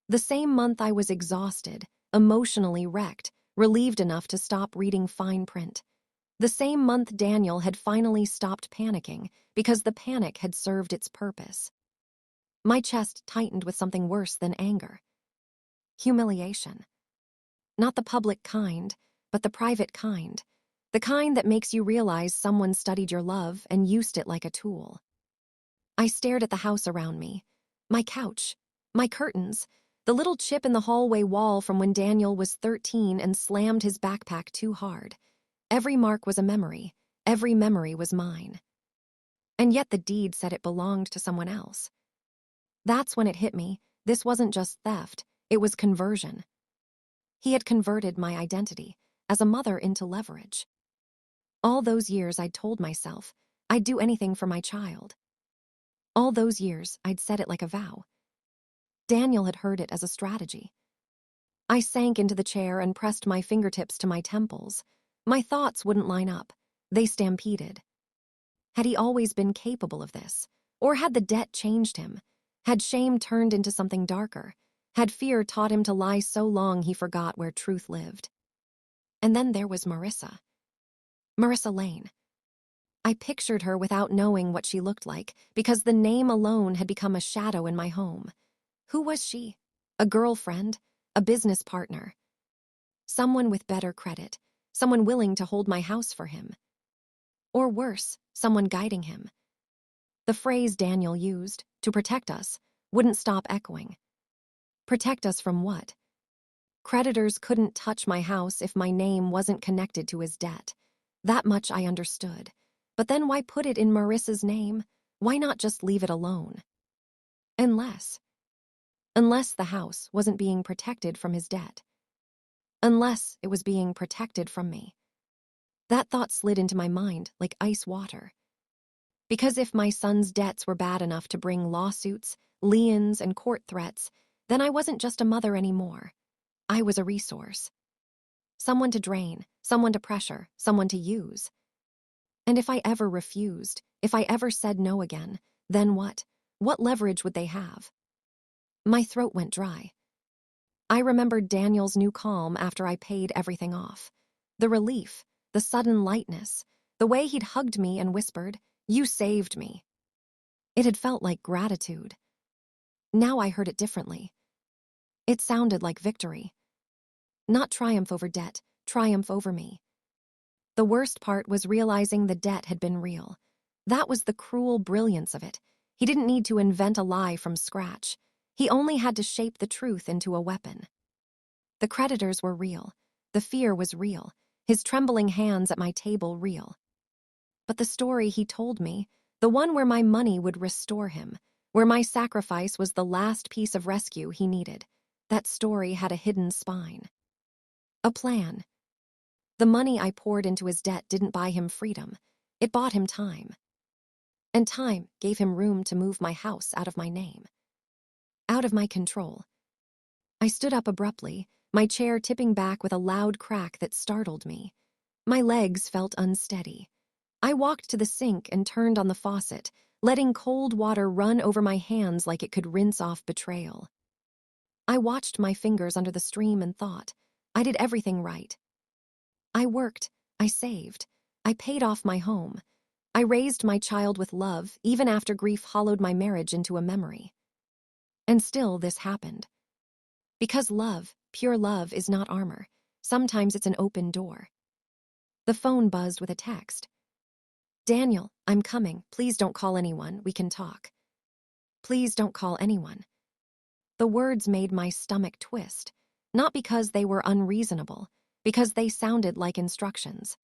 The same month I was exhausted, emotionally wrecked, relieved enough to stop reading fine print. The same month Daniel had finally stopped panicking because the panic had served its purpose. My chest tightened with something worse than anger. Humiliation. Not the public kind, but the private kind. The kind that makes you realize someone studied your love and used it like a tool. I stared at the house around me. My couch, my curtains, the little chip in the hallway wall from when Daniel was 13 and slammed his backpack too hard. Every mark was a memory. Every memory was mine. And yet the deed said it belonged to someone else. That's when it hit me. This wasn't just theft. It was conversion. He had converted my identity as a mother into leverage. All those years I'd told myself I'd do anything for my child. All those years I'd said it like a vow. Daniel had heard it as a strategy. I sank into the chair and pressed my fingertips to my temples. My thoughts wouldn't line up. They stampeded. Had he always been capable of this? Or had the debt changed him? Had shame turned into something darker? Had fear taught him to lie so long he forgot where truth lived? And then there was Marissa Lane. I pictured her without knowing what she looked like, because the name alone had become a shadow in my home. Who was she? A girlfriend? A business partner? Someone with better credit? Someone willing to hold my house for him? Or worse, someone guiding him? The phrase Daniel used, to protect us, wouldn't stop echoing. Protect us from what? Creditors couldn't touch my house if my name wasn't connected to his debt. That much I understood. But then why put it in Marissa's name? Why not just leave it alone? Unless the house wasn't being protected from his debt. Unless it was being protected from me. That thought slid into my mind like ice water. Because if my son's debts were bad enough to bring lawsuits, liens, and court threats, then I wasn't just a mother anymore. I was a resource. Someone to drain, someone to pressure, someone to use. And if I ever refused, if I ever said no again, then what? What leverage would they have? My throat went dry. I remembered Daniel's new calm after I paid everything off. The relief, the sudden lightness, the way he'd hugged me and whispered, "You saved me." It had felt like gratitude. Now I heard it differently. It sounded like victory. Not triumph over debt, triumph over me. The worst part was realizing the debt had been real. That was the cruel brilliance of it. He didn't need to invent a lie from scratch. He only had to shape the truth into a weapon. The creditors were real. The fear was real. His trembling hands at my table real. But the story he told me, the one where my money would restore him, where my sacrifice was the last piece of rescue he needed, that story had a hidden spine. A plan. The money I poured into his debt didn't buy him freedom. It bought him time. And time gave him room to move my house out of my name. Out of my control. I stood up abruptly, my chair tipping back with a loud crack that startled me. My legs felt unsteady. I walked to the sink and turned on the faucet, letting cold water run over my hands like it could rinse off betrayal. I watched my fingers under the stream and thought, I did everything right. I worked, I saved, I paid off my home. I raised my child with love, even after grief hollowed my marriage into a memory. And still this happened. Because love, pure love, is not armor. Sometimes it's an open door. The phone buzzed with a text. "Daniel, I'm coming. Please don't call anyone. We can talk." Please don't call anyone. The words made my stomach twist, not because they were unreasonable, because they sounded like instructions.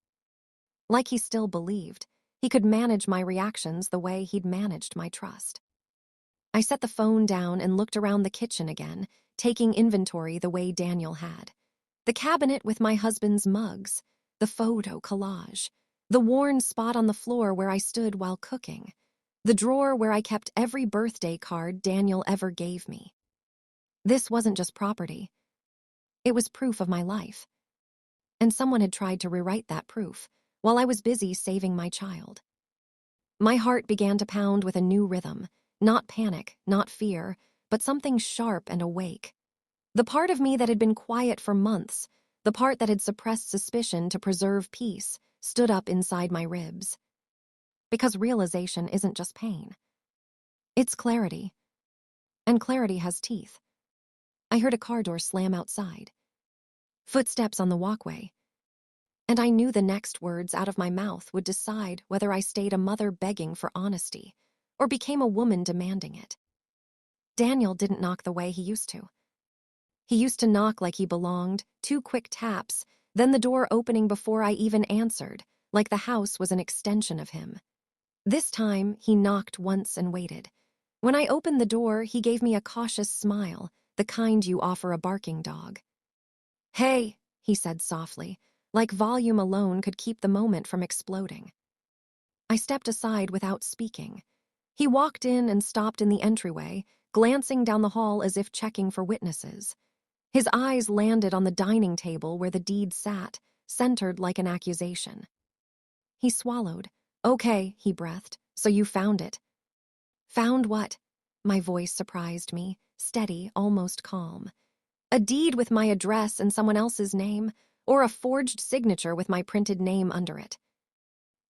Like he still believed. He could manage my reactions the way he'd managed my trust. I set the phone down and looked around the kitchen again, taking inventory the way Daniel had. The cabinet with my husband's mugs, the photo collage, the worn spot on the floor where I stood while cooking, the drawer where I kept every birthday card Daniel ever gave me. This wasn't just property. It was proof of my life. And someone had tried to rewrite that proof while I was busy saving my child. My heart began to pound with a new rhythm, not panic, not fear, but something sharp and awake. The part of me that had been quiet for months, the part that had suppressed suspicion to preserve peace, stood up inside my ribs. Because realization isn't just pain. It's clarity. And clarity has teeth. I heard a car door slam outside. Footsteps on the walkway. And I knew the next words out of my mouth would decide whether I stayed a mother begging for honesty or became a woman demanding it. Daniel didn't knock the way he used to. He used to knock like he belonged, 2 quick taps, then the door opening before I even answered, like the house was an extension of him. This time, he knocked once and waited. When I opened the door, he gave me a cautious smile, the kind you offer a barking dog. "Hey," he said softly, like volume alone could keep the moment from exploding. I stepped aside without speaking. He walked in and stopped in the entryway, glancing down the hall as if checking for witnesses. His eyes landed on the dining table where the deed sat, centered like an accusation. He swallowed. "Okay," he breathed, "so you found it." "Found what?" My voice surprised me. steady, almost calm. A deed with my address and someone else's name, or a forged signature with my printed name under it.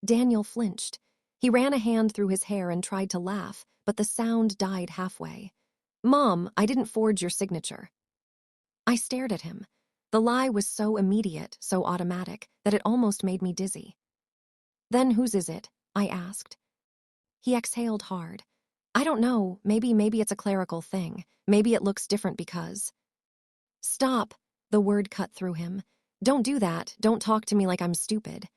Daniel flinched. He ran a hand through his hair and tried to laugh, but the sound died halfway. "Mom, I didn't forge your signature." I stared at him. The lie was so immediate, so automatic, that it almost made me dizzy. "Then whose is it?" I asked. He exhaled hard. "I don't know, maybe it's a clerical thing. Maybe it looks different because." "Stop," the word cut through him. "Don't do that, don't talk to me like I'm stupid."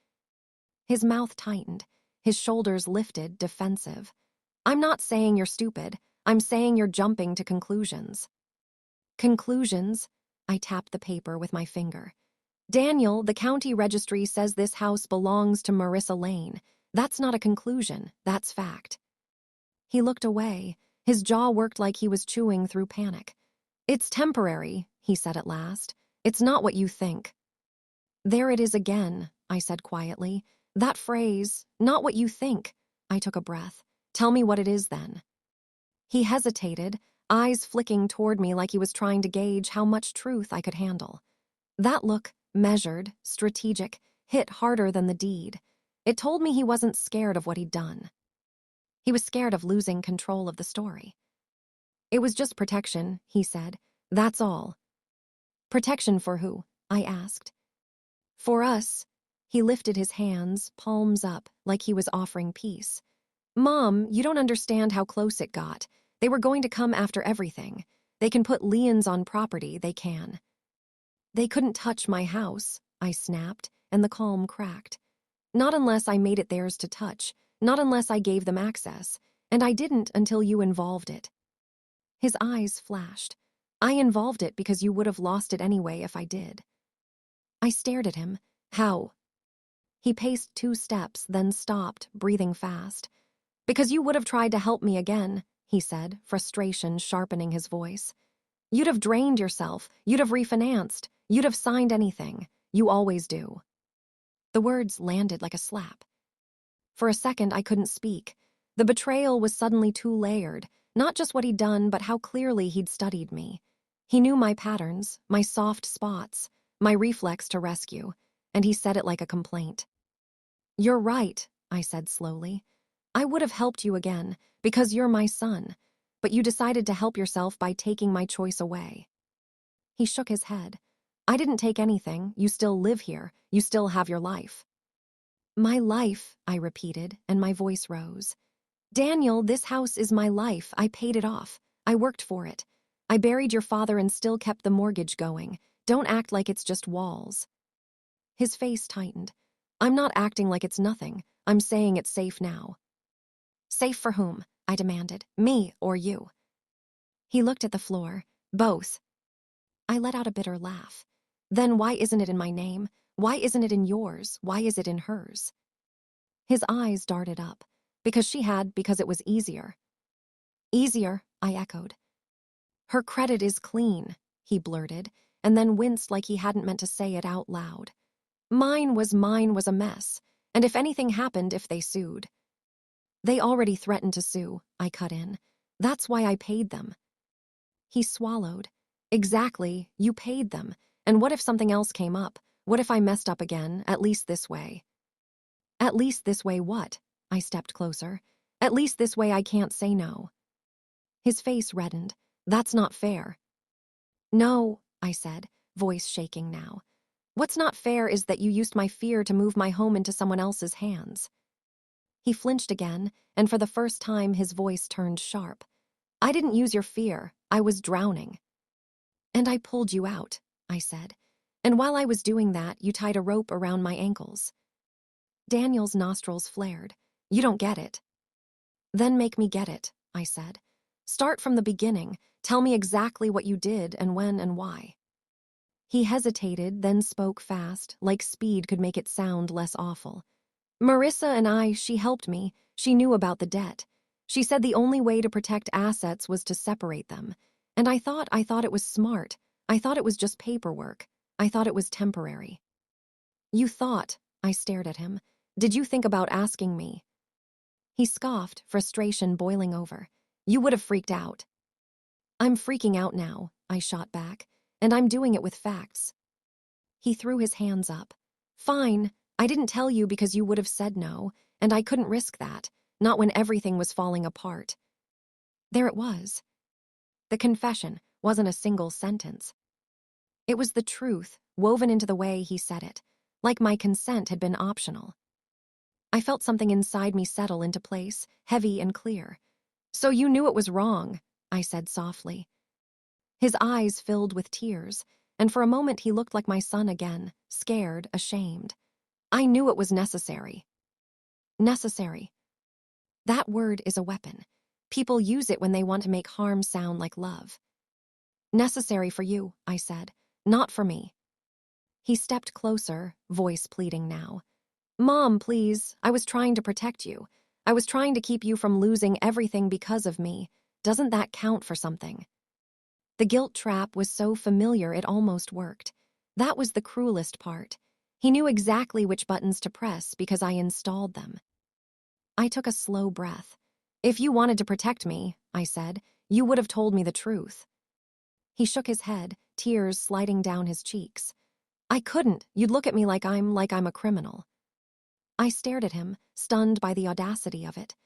His mouth tightened, his shoulders lifted, defensive. "I'm not saying you're stupid, I'm saying you're jumping to conclusions." "Conclusions?" I tapped the paper with my finger. "Daniel, the county registry says this house belongs to Marissa Lane. That's not a conclusion, that's fact." He looked away. His jaw worked like he was chewing through panic. "It's temporary," he said at last. "It's not what you think." "There it is again," I said quietly. "That phrase, not what you think." I took a breath. "Tell me what it is then." He hesitated, eyes flicking toward me like he was trying to gauge how much truth I could handle. That look, measured, strategic, hit harder than the deed. It told me he wasn't scared of what he'd done. He was scared of losing control of the story. "It was just protection," he said. "That's all." "Protection for who?" I asked. "For us." He lifted his hands, palms up, like he was offering peace. "Mom, you don't understand how close it got. They were going to come after everything. They can put liens on property, they can." "They couldn't touch my house," I snapped, and the calm cracked. "Not unless I made it theirs to touch, not unless I gave them access, and I didn't until you involved it." His eyes flashed. "I involved it because you would have lost it anyway if I did." I stared at him. "How?" He paced 2 steps, then stopped, breathing fast. "Because you would have tried to help me again," he said, frustration sharpening his voice. "You'd have drained yourself, you'd have refinanced, you'd have signed anything. You always do." The words landed like a slap. For a second, I couldn't speak. The betrayal was suddenly too layered, not just what he'd done, but how clearly he'd studied me. He knew my patterns, my soft spots, my reflex to rescue, and he said it like a complaint. "You're right," I said slowly. "I would have helped you again, because you're my son, but you decided to help yourself by taking my choice away." He shook his head. "I didn't take anything. You still live here. You still have your life." "My life," I repeated, and my voice rose. "Daniel, this house is my life. I paid it off. I worked for it. I buried your father and still kept the mortgage going. Don't act like it's just walls." His face tightened. "I'm not acting like it's nothing. I'm saying it's safe now." "Safe for whom?" I demanded. "Me or you?" He looked at the floor. "Both." I let out a bitter laugh. "Then why isn't it in my name? Why isn't it in yours? Why is it in hers?" His eyes darted up. Because it was easier." "Easier," I echoed. "Her credit is clean," he blurted, and then winced like he hadn't meant to say it out loud. Mine was a mess, and if anything happened, if they sued." "They already threatened to sue," I cut in. "That's why I paid them." He swallowed. "Exactly, you paid them. And what if something else came up? What if I messed up again, at least this way?" "At least this way what?" I stepped closer. "At least this way I can't say no." His face reddened. "That's not fair." "No," I said, voice shaking now. "What's not fair is that you used my fear to move my home into someone else's hands." He flinched again, and for the first time his voice turned sharp. "I didn't use your fear. I was drowning." "And I pulled you out," I said. "And while I was doing that, you tied a rope around my ankles." Daniel's nostrils flared. "You don't get it." "Then make me get it," I said. "Start from the beginning. Tell me exactly what you did and when and why." He hesitated, then spoke fast, like speed could make it sound less awful. "Marissa and she helped me. She knew about the debt. She said the only way to protect assets was to separate them. And I thought it was smart. I thought it was just paperwork. I thought it was temporary." "You thought," I stared at him. "Did you think about asking me?" He scoffed, frustration boiling over. "You would have freaked out." I'm freaking out now, I shot back, and I'm doing it with facts. He threw his hands up. Fine, I didn't tell you because you would have said no, and I couldn't risk that, not when everything was falling apart. There it was. The confession wasn't a single sentence. It was the truth, woven into the way he said it, like my consent had been optional. I felt something inside me settle into place, heavy and clear. So you knew it was wrong, I said softly. His eyes filled with tears, and for a moment he looked like my son again, scared, ashamed. I knew it was necessary. Necessary. That word is a weapon. People use it when they want to make harm sound like love. Necessary for you, I said, not for me. He stepped closer, voice pleading now. Mom, please, I was trying to protect you. I was trying to keep you from losing everything because of me. Doesn't that count for something? The guilt trap was so familiar it almost worked. That was the cruelest part. He knew exactly which buttons to press because I installed them. I took a slow breath. If you wanted to protect me, I said, you would have told me the truth. He shook his head, tears sliding down his cheeks. I couldn't. You'd look at me like I'm a criminal. I stared at him, stunned by the audacity of it.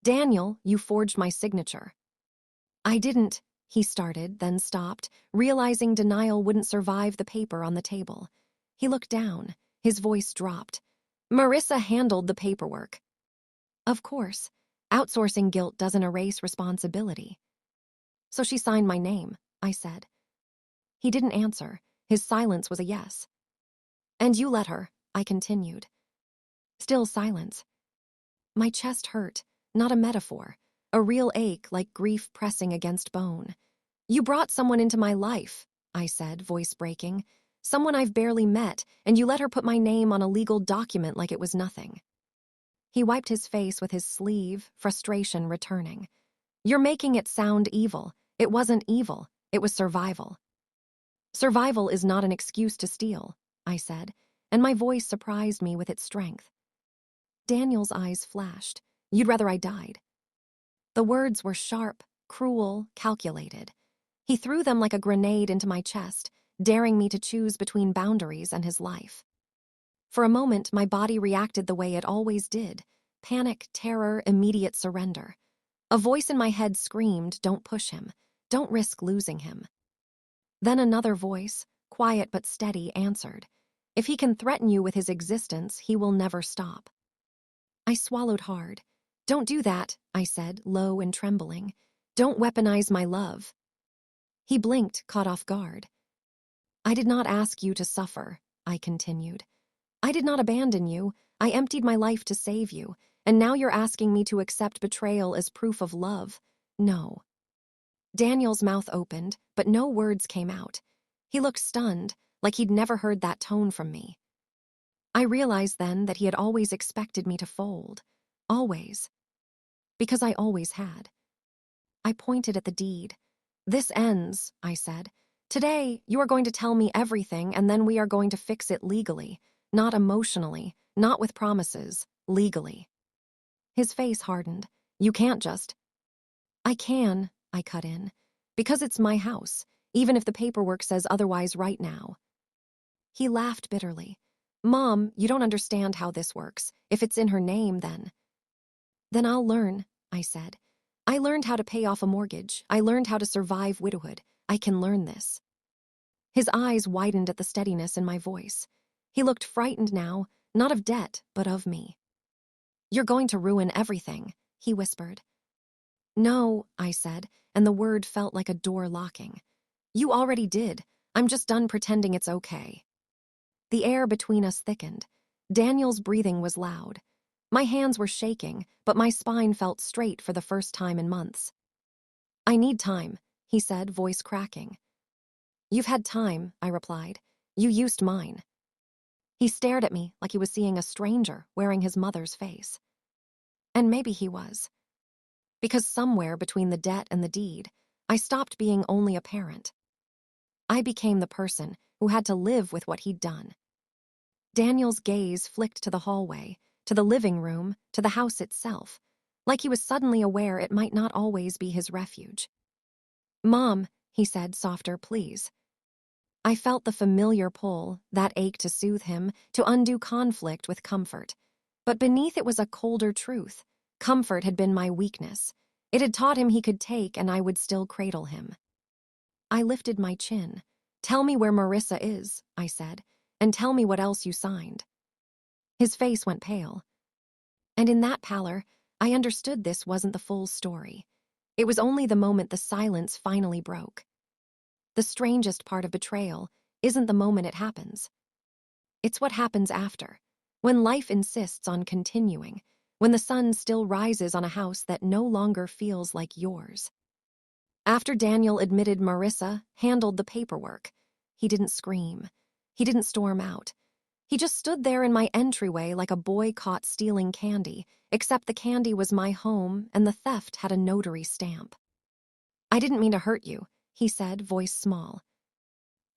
Daniel, you forged my signature. I didn't, he started, then stopped, realizing denial wouldn't survive the paper on the table. He looked down. His voice dropped. Marissa handled the paperwork. Of course. Outsourcing guilt doesn't erase responsibility. So she signed my name, I said. He didn't answer. His silence was a yes. And you let her, I continued. Still silence. My chest hurt, not a metaphor, a real ache like grief pressing against bone. You brought someone into my life, I said, voice breaking. Someone I've barely met, and you let her put my name on a legal document like it was nothing. He wiped his face with his sleeve, frustration returning. You're making it sound evil. It wasn't evil. It was survival. Survival is not an excuse to steal, I said, and my voice surprised me with its strength. Daniel's eyes flashed. You'd rather I died. The words were sharp, cruel, calculated. He threw them like a grenade into my chest, daring me to choose between boundaries and his life. For a moment, my body reacted the way it always did. Panic, terror, immediate surrender. A voice in my head screamed, don't push him. Don't risk losing him. Then another voice, quiet but steady, answered. If he can threaten you with his existence, he will never stop. I swallowed hard. Don't do that, I said, low and trembling. Don't weaponize my love. He blinked, caught off guard. I did not ask you to suffer, I continued. I did not abandon you. I emptied my life to save you, and now you're asking me to accept betrayal as proof of love. No. Daniel's mouth opened, but no words came out. He looked stunned, like he'd never heard that tone from me. I realized then that he had always expected me to fold. Always. Because I always had. I pointed at the deed. This ends, I said. Today, you are going to tell me everything, and then we are going to fix it legally. Not emotionally, not with promises, legally. His face hardened. You can't just. I can, I cut in. Because it's my house, even if the paperwork says otherwise right now. He laughed bitterly. Mom, you don't understand how this works. If it's in her name, then. Then I'll learn, I said. I learned how to pay off a mortgage. I learned how to survive widowhood. I can learn this. His eyes widened at the steadiness in my voice. He looked frightened now, not of debt, but of me. You're going to ruin everything, he whispered. No, I said, and the word felt like a door locking. You already did. I'm just done pretending it's okay. The air between us thickened. Daniel's breathing was loud. My hands were shaking, but my spine felt straight for the first time in months. I need time, he said, voice cracking. You've had time, I replied. You used mine. He stared at me like he was seeing a stranger wearing his mother's face. And maybe he was. Because somewhere between the debt and the deed, I stopped being only a parent. I became the person who had to live with what he'd done. Daniel's gaze flicked to the hallway, to the living room, to the house itself, like he was suddenly aware it might not always be his refuge. Mom, he said, softer, please. I felt the familiar pull, that ache to soothe him, to undo conflict with comfort. But beneath it was a colder truth. Comfort had been my weakness. It had taught him he could take, and I would still cradle him. I lifted my chin. Tell me where Marissa is, I said, and tell me what else you signed. His face went pale. And in that pallor, I understood this wasn't the full story. It was only the moment the silence finally broke. The strangest part of betrayal isn't the moment it happens. It's what happens after, when life insists on continuing, when the sun still rises on a house that no longer feels like yours. After Daniel admitted Marissa handled the paperwork, he didn't scream. He didn't storm out. He just stood there in my entryway like a boy caught stealing candy, except the candy was my home and the theft had a notary stamp. I didn't mean to hurt you, he said, voice small.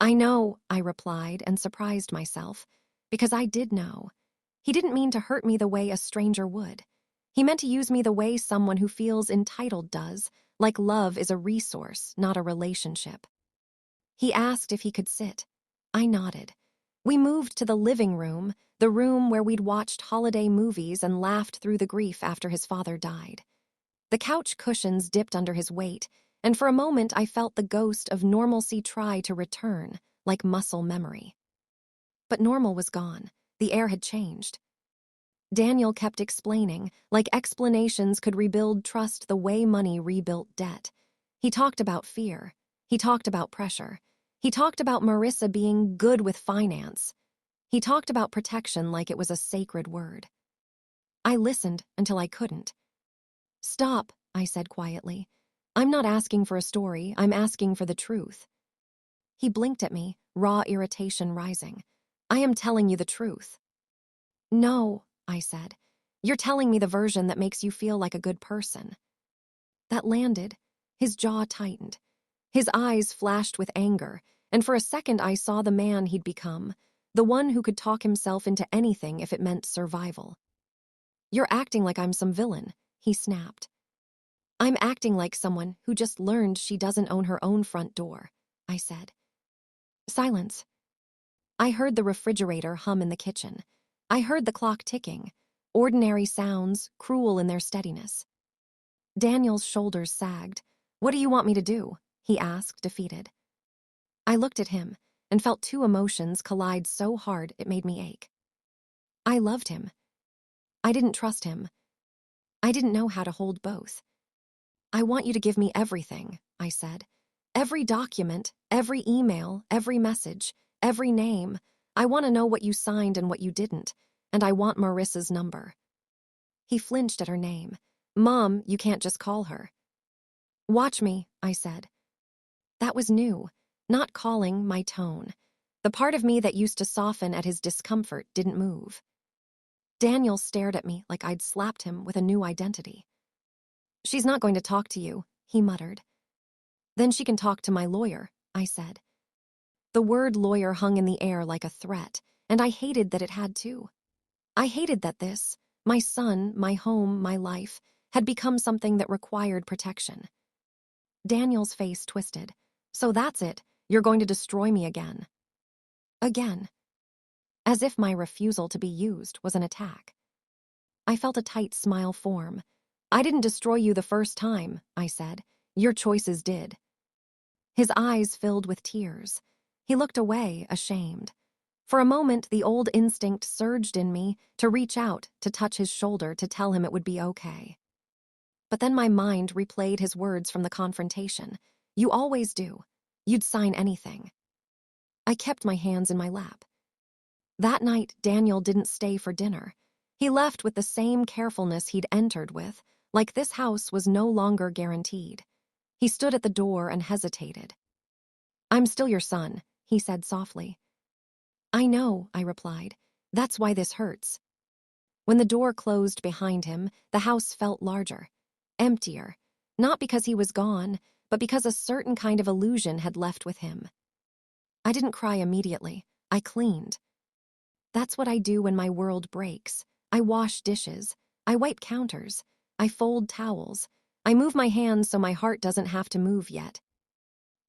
I know, I replied and surprised myself, because I did know. He didn't mean to hurt me the way a stranger would. He meant to use me the way someone who feels entitled does, like love is a resource, not a relationship. He asked if he could sit. I nodded. We moved to the living room, the room where we'd watched holiday movies and laughed through the grief after his father died. The couch cushions dipped under his weight, and for a moment I felt the ghost of normalcy try to return, like muscle memory. But normal was gone. The air had changed. Daniel kept explaining, like explanations could rebuild trust the way money rebuilt debt. He talked about fear. He talked about pressure. He talked about Marissa being good with finance. He talked about protection like it was a sacred word. I listened until I couldn't. Stop, I said quietly. I'm not asking for a story, I'm asking for the truth. He blinked at me, raw irritation rising. I am telling you the truth. No, I said. You're telling me the version that makes you feel like a good person. That landed. His jaw tightened. His eyes flashed with anger, and for a second I saw the man he'd become, the one who could talk himself into anything if it meant survival. You're acting like I'm some villain, he snapped. I'm acting like someone who just learned she doesn't own her own front door, I said. Silence. I heard the refrigerator hum in the kitchen. I heard the clock ticking, ordinary sounds, cruel in their steadiness. Daniel's shoulders sagged. What do you want me to do? He asked, defeated. I looked at him and felt two emotions collide so hard it made me ache. I loved him. I didn't trust him. I didn't know how to hold both. I want you to give me everything, I said. Every document, every email, every message, every name. I want to know what you signed and what you didn't, and I want Marissa's number. He flinched at her name. Mom, you can't just call her. Watch me, I said. That was new, not calling, my tone. The part of me that used to soften at his discomfort didn't move. Daniel stared at me like I'd slapped him with a new identity. She's not going to talk to you, he muttered. Then she can talk to my lawyer, I said. The word lawyer hung in the air like a threat, and I hated that it had to. I hated that this, my son, my home, my life, had become something that required protection. Daniel's face twisted. So that's it, you're going to destroy me again. Again. As if my refusal to be used was an attack. I felt a tight smile form. I didn't destroy you the first time, I said. Your choices did. His eyes filled with tears. He looked away, ashamed. For a moment, the old instinct surged in me to reach out, to touch his shoulder, to tell him it would be okay. But then my mind replayed his words from the confrontation. You always do. You'd sign anything. I kept my hands in my lap. That night, Daniel didn't stay for dinner. He left with the same carefulness he'd entered with, like this house was no longer guaranteed. He stood at the door and hesitated. I'm still your son, he said softly. I know, I replied. That's why this hurts. When the door closed behind him, the house felt larger, emptier, not because he was gone, but because a certain kind of illusion had left with him. I didn't cry immediately. I cleaned. That's what I do when my world breaks. I wash dishes. I wipe counters. I fold towels. I move my hands so my heart doesn't have to move yet.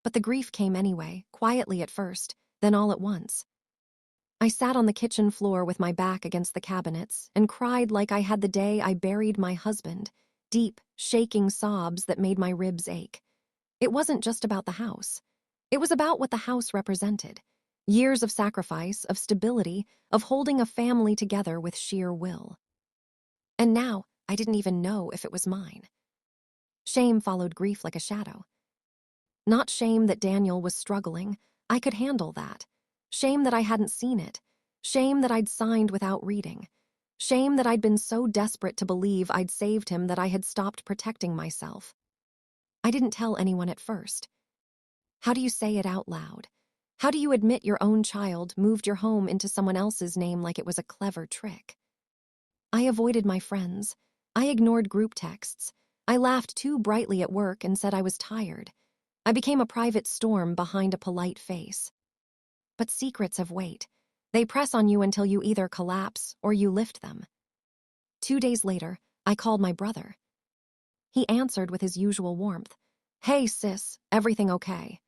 But the grief came anyway, quietly at first, then all at once. I sat on the kitchen floor with my back against the cabinets and cried like I had the day I buried my husband, deep, shaking sobs that made my ribs ache. It wasn't just about the house. It was about what the house represented. Years of sacrifice, of stability, of holding a family together with sheer will. And now, I didn't even know if it was mine. Shame followed grief like a shadow. Not shame that Daniel was struggling. I could handle that. Shame that I hadn't seen it. Shame that I'd signed without reading. Shame that I'd been so desperate to believe I'd saved him that I had stopped protecting myself. I didn't tell anyone at first. How do you say it out loud? How do you admit your own child moved your home into someone else's name like it was a clever trick? I avoided my friends. I ignored group texts. I laughed too brightly at work and said I was tired. I became a private storm behind a polite face. But secrets have weight. They press on you until you either collapse or you lift them. 2 days later, I called my brother. He answered with his usual warmth. "Hey, sis, everything okay?"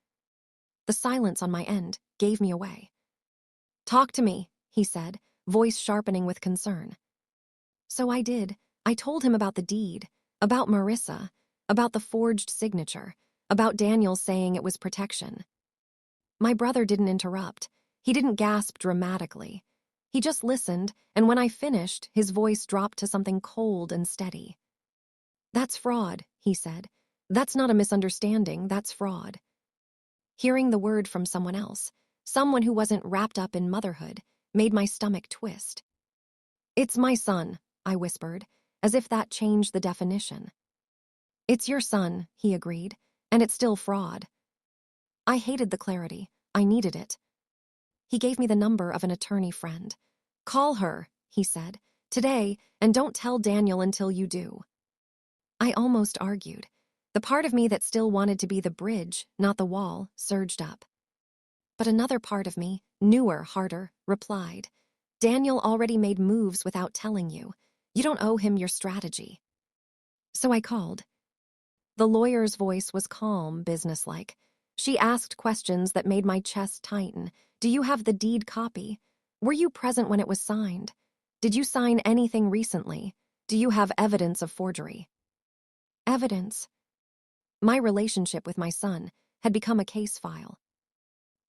The silence on my end gave me away. "Talk to me," he said, voice sharpening with concern. So I did. I told him about the deed, about Marissa, about the forged signature, about Daniel saying it was protection. My brother didn't interrupt. He didn't gasp dramatically. He just listened, and when I finished, his voice dropped to something cold and steady. "That's fraud," he said. "That's not a misunderstanding, that's fraud." Hearing the word from someone else, someone who wasn't wrapped up in motherhood, made my stomach twist. "It's my son," I whispered, as if that changed the definition. "It's your son," he agreed, "and it's still fraud." I hated the clarity. I needed it. He gave me the number of an attorney friend. "Call her," he said, "today, and don't tell Daniel until you do." I almost argued. The part of me that still wanted to be the bridge, not the wall, surged up. But another part of me, newer, harder, replied, "Daniel already made moves without telling you. You don't owe him your strategy." So I called. The lawyer's voice was calm, businesslike. She asked questions that made my chest tighten. "Do you have the deed copy? Were you present when it was signed? Did you sign anything recently? Do you have evidence of forgery?" Evidence. My relationship with my son had become a case file.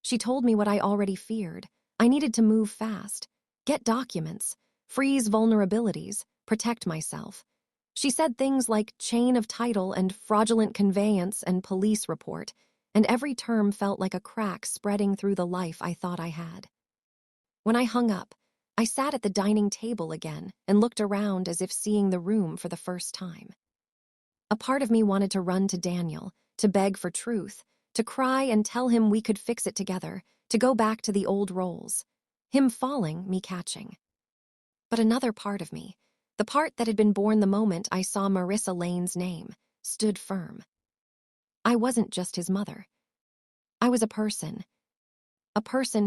She told me what I already feared. I needed to move fast, get documents, freeze vulnerabilities, protect myself. She said things like chain of title and fraudulent conveyance and police report, and every term felt like a crack spreading through the life I thought I had. When I hung up, I sat at the dining table again and looked around as if seeing the room for the first time. A part of me wanted to run to Daniel, to beg for truth, to cry and tell him we could fix it together, to go back to the old roles. Him falling, me catching. But another part of me, the part that had been born the moment I saw Marissa Lane's name, stood firm. I wasn't just his mother. I was a person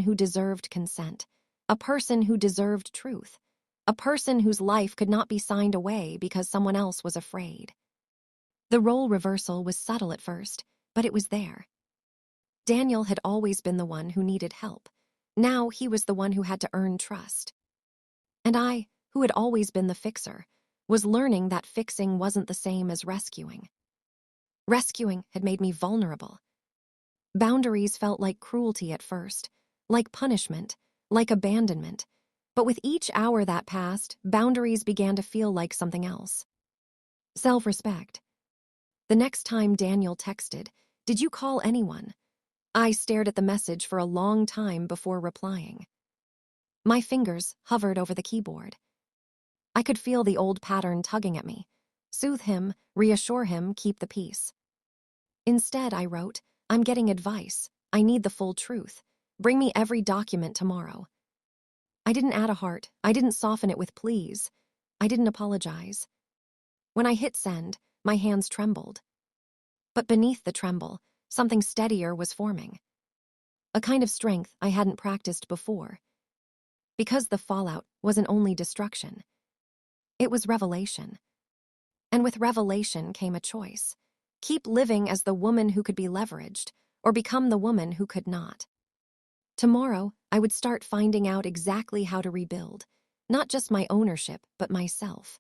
who deserved consent, a person who deserved truth, a person whose life could not be signed away because someone else was afraid. The role reversal was subtle at first, but it was there. Daniel had always been the one who needed help. Now he was the one who had to earn trust. And I, who had always been the fixer, was learning that fixing wasn't the same as rescuing. Rescuing had made me vulnerable. Boundaries felt like cruelty at first, like punishment, like abandonment. But with each hour that passed, boundaries began to feel like something else. Self-respect. The next time Daniel texted, "Did you call anyone?" I stared at the message for a long time before replying. My fingers hovered over the keyboard. I could feel the old pattern tugging at me. Soothe him, reassure him, keep the peace. Instead, I wrote, "I'm getting advice. I need the full truth. Bring me every document tomorrow." I didn't add a heart. I didn't soften it with please. I didn't apologize. When I hit send, my hands trembled. But beneath the tremble, something steadier was forming. A kind of strength I hadn't practiced before. Because the fallout wasn't only destruction. It was revelation. And with revelation came a choice. Keep living as the woman who could be leveraged, or become the woman who could not. Tomorrow, I would start finding out exactly how to rebuild, not just my ownership, but myself.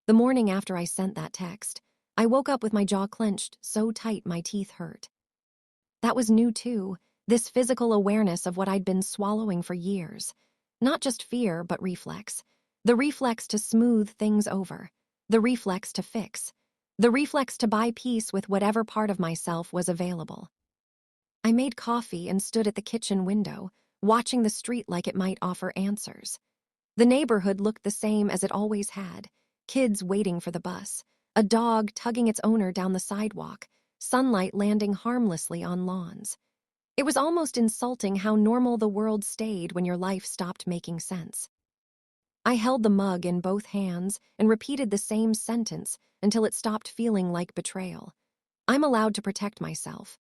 The morning after I sent that text, I woke up with my jaw clenched so tight my teeth hurt. That was new too, this physical awareness of what I'd been swallowing for years. Not just fear, but reflex. The reflex to smooth things over. The reflex to fix. The reflex to buy peace with whatever part of myself was available. I made coffee and stood at the kitchen window, watching the street like it might offer answers. The neighborhood looked the same as it always had. Kids waiting for the bus, a dog tugging its owner down the sidewalk, sunlight landing harmlessly on lawns. It was almost insulting how normal the world stayed when your life stopped making sense. I held the mug in both hands and repeated the same sentence until it stopped feeling like betrayal. I'm allowed to protect myself.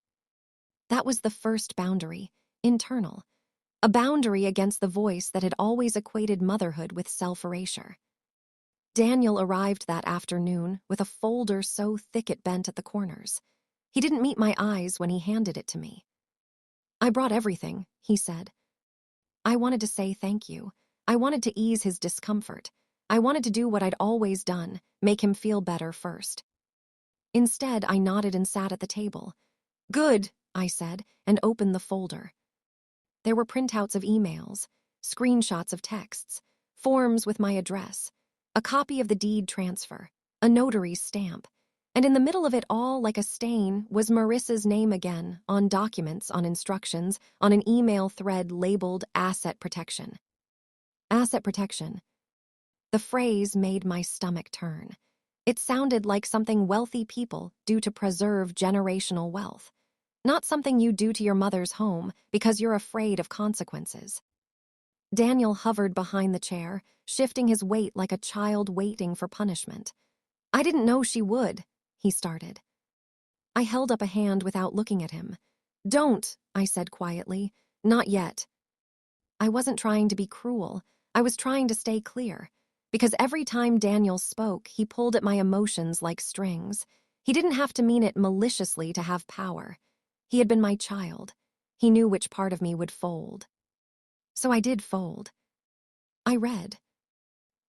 That was the first boundary, internal. A boundary against the voice that had always equated motherhood with self-erasure. Daniel arrived that afternoon with a folder so thick it bent at the corners. He didn't meet my eyes when he handed it to me. "I brought everything," he said. I wanted to say thank you. I wanted to ease his discomfort. I wanted to do what I'd always done, make him feel better first. Instead, I nodded and sat at the table. "Good," I said, and opened the folder. There were printouts of emails, screenshots of texts, forms with my address, a copy of the deed transfer, a notary's stamp, and in the middle of it all, like a stain, was Marissa's name again, on documents, on instructions, on an email thread labeled asset protection. Asset protection. The phrase made my stomach turn. It sounded like something wealthy people do to preserve generational wealth, not something you do to your mother's home because you're afraid of consequences. Daniel hovered behind the chair, shifting his weight like a child waiting for punishment. "I didn't know she would," he started. I held up a hand without looking at him. "Don't," I said quietly. "Not yet." I wasn't trying to be cruel. I was trying to stay clear. Because every time Daniel spoke, he pulled at my emotions like strings. He didn't have to mean it maliciously to have power. He had been my child. He knew which part of me would fold. So I did fold. I read.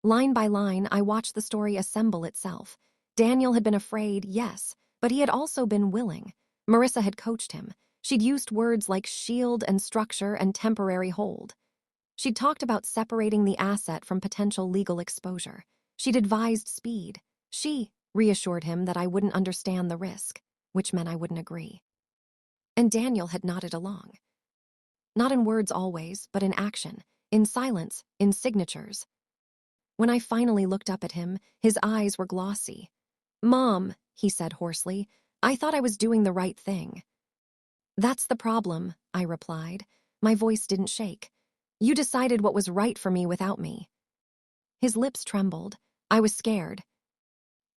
Line by line, I watched the story assemble itself. Daniel had been afraid, yes, but he had also been willing. Marissa had coached him. She'd used words like shield and structure and temporary hold. She'd talked about separating the asset from potential legal exposure. She'd advised speed. She reassured him that I wouldn't understand the risk, which meant I wouldn't agree. And Daniel had nodded along. Not in words always, but in action, in silence, in signatures. When I finally looked up at him, his eyes were glossy. "Mom," he said hoarsely, "I thought I was doing the right thing." "That's the problem," I replied. My voice didn't shake. "You decided what was right for me without me." His lips trembled. I was scared.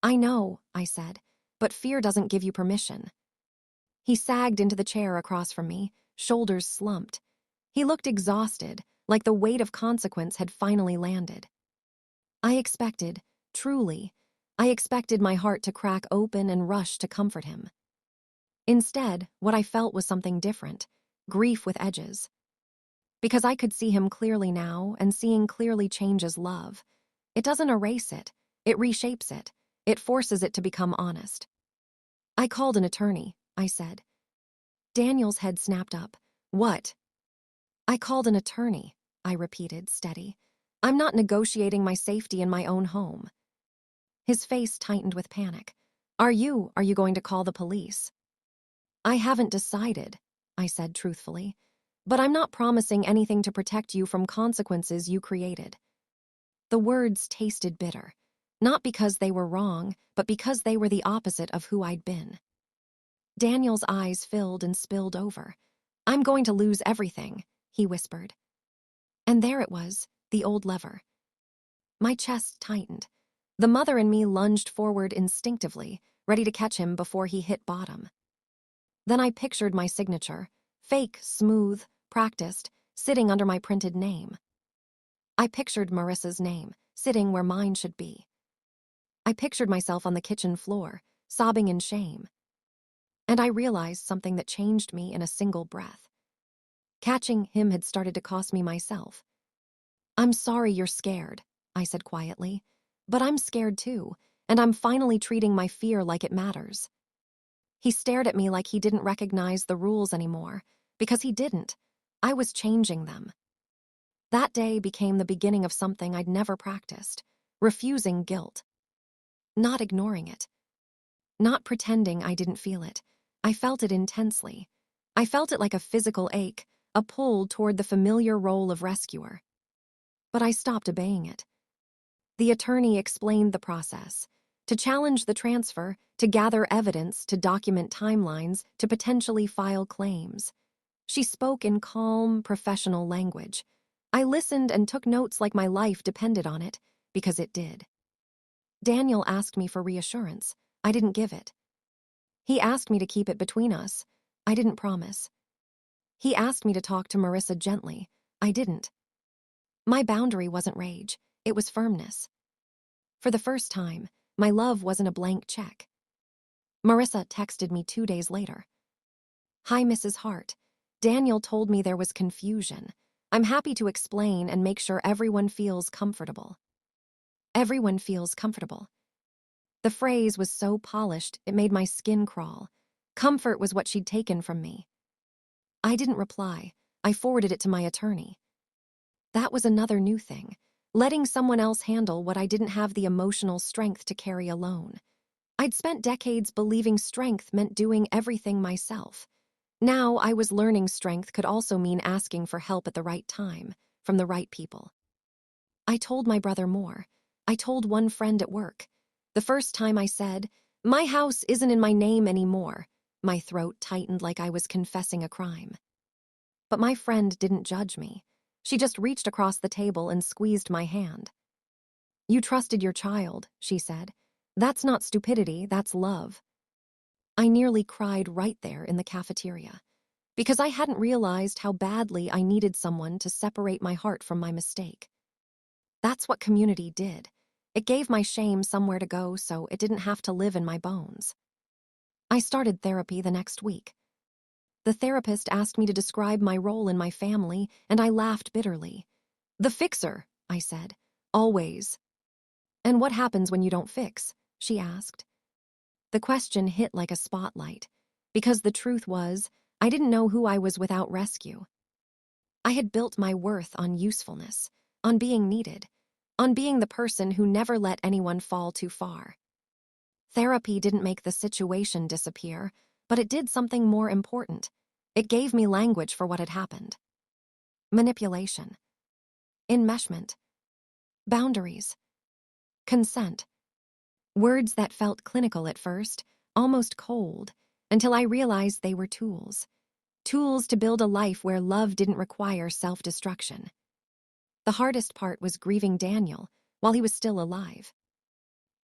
"I know," I said, "but fear doesn't give you permission." He sagged into the chair across from me, shoulders slumped. He looked exhausted, like the weight of consequence had finally landed. I expected, truly, I expected my heart to crack open and rush to comfort him. Instead, what I felt was something different, grief with edges. Because I could see him clearly now, and seeing clearly changes love. It doesn't erase it, it reshapes it, it forces it to become honest. "I called an attorney," I said. Daniel's head snapped up. "What?" "I called an attorney," I repeated, steady. "I'm not negotiating my safety in my own home." His face tightened with panic. Are you going to call the police?" "I haven't decided," I said truthfully. "But I'm not promising anything to protect you from consequences you created." The words tasted bitter, not because they were wrong, but because they were the opposite of who I'd been. Daniel's eyes filled and spilled over. "I'm going to lose everything," he whispered. And there it was, the old lever. My chest tightened. The mother in me lunged forward instinctively, ready to catch him before he hit bottom. Then I pictured my signature, fake, smooth, practiced, sitting under my printed name. I pictured Marissa's name, sitting where mine should be. I pictured myself on the kitchen floor, sobbing in shame. And I realized something that changed me in a single breath. Catching him had started to cost me myself. "I'm sorry you're scared," I said quietly. "But I'm scared too, and I'm finally treating my fear like it matters." He stared at me like he didn't recognize the rules anymore, because he didn't. I was changing them. That day became the beginning of something I'd never practiced: refusing guilt. Not ignoring it. Not pretending I didn't feel it. I felt it intensely. I felt it like a physical ache, a pull toward the familiar role of rescuer. But I stopped obeying it. The attorney explained the process: to challenge the transfer, to gather evidence, to document timelines, to potentially file claims. She spoke in calm, professional language. I listened and took notes like my life depended on it, because it did. Daniel asked me for reassurance. I didn't give it. He asked me to keep it between us. I didn't promise. He asked me to talk to Marissa gently. I didn't. My boundary wasn't rage. It was firmness. For the first time, my love wasn't a blank check. Marissa texted me 2 days later. "Hi, Mrs. Hart. Daniel told me there was confusion. I'm happy to explain and make sure everyone feels comfortable." Everyone feels comfortable. The phrase was so polished, it made my skin crawl. Comfort was what she'd taken from me. I didn't reply. I forwarded it to my attorney. That was another new thing: letting someone else handle what I didn't have the emotional strength to carry alone. I'd spent decades believing strength meant doing everything myself. Now I was learning strength could also mean asking for help at the right time, from the right people. I told my brother more. I told one friend at work. The first time I said, "My house isn't in my name anymore," my throat tightened like I was confessing a crime. But my friend didn't judge me. She just reached across the table and squeezed my hand. "You trusted your child," she said. "That's not stupidity, that's love." I nearly cried right there in the cafeteria, because I hadn't realized how badly I needed someone to separate my heart from my mistake. That's what community did. It gave my shame somewhere to go so it didn't have to live in my bones. I started therapy the next week. The therapist asked me to describe my role in my family, and I laughed bitterly. "The fixer," I said. "Always." "And what happens when you don't fix?" she asked. The question hit like a spotlight, because the truth was, I didn't know who I was without rescue. I had built my worth on usefulness, on being needed, on being the person who never let anyone fall too far. Therapy didn't make the situation disappear, but it did something more important. It gave me language for what had happened. Manipulation. Enmeshment. Boundaries. Consent. Words that felt clinical at first, almost cold, until I realized they were tools. Tools to build a life where love didn't require self-destruction. The hardest part was grieving Daniel while he was still alive.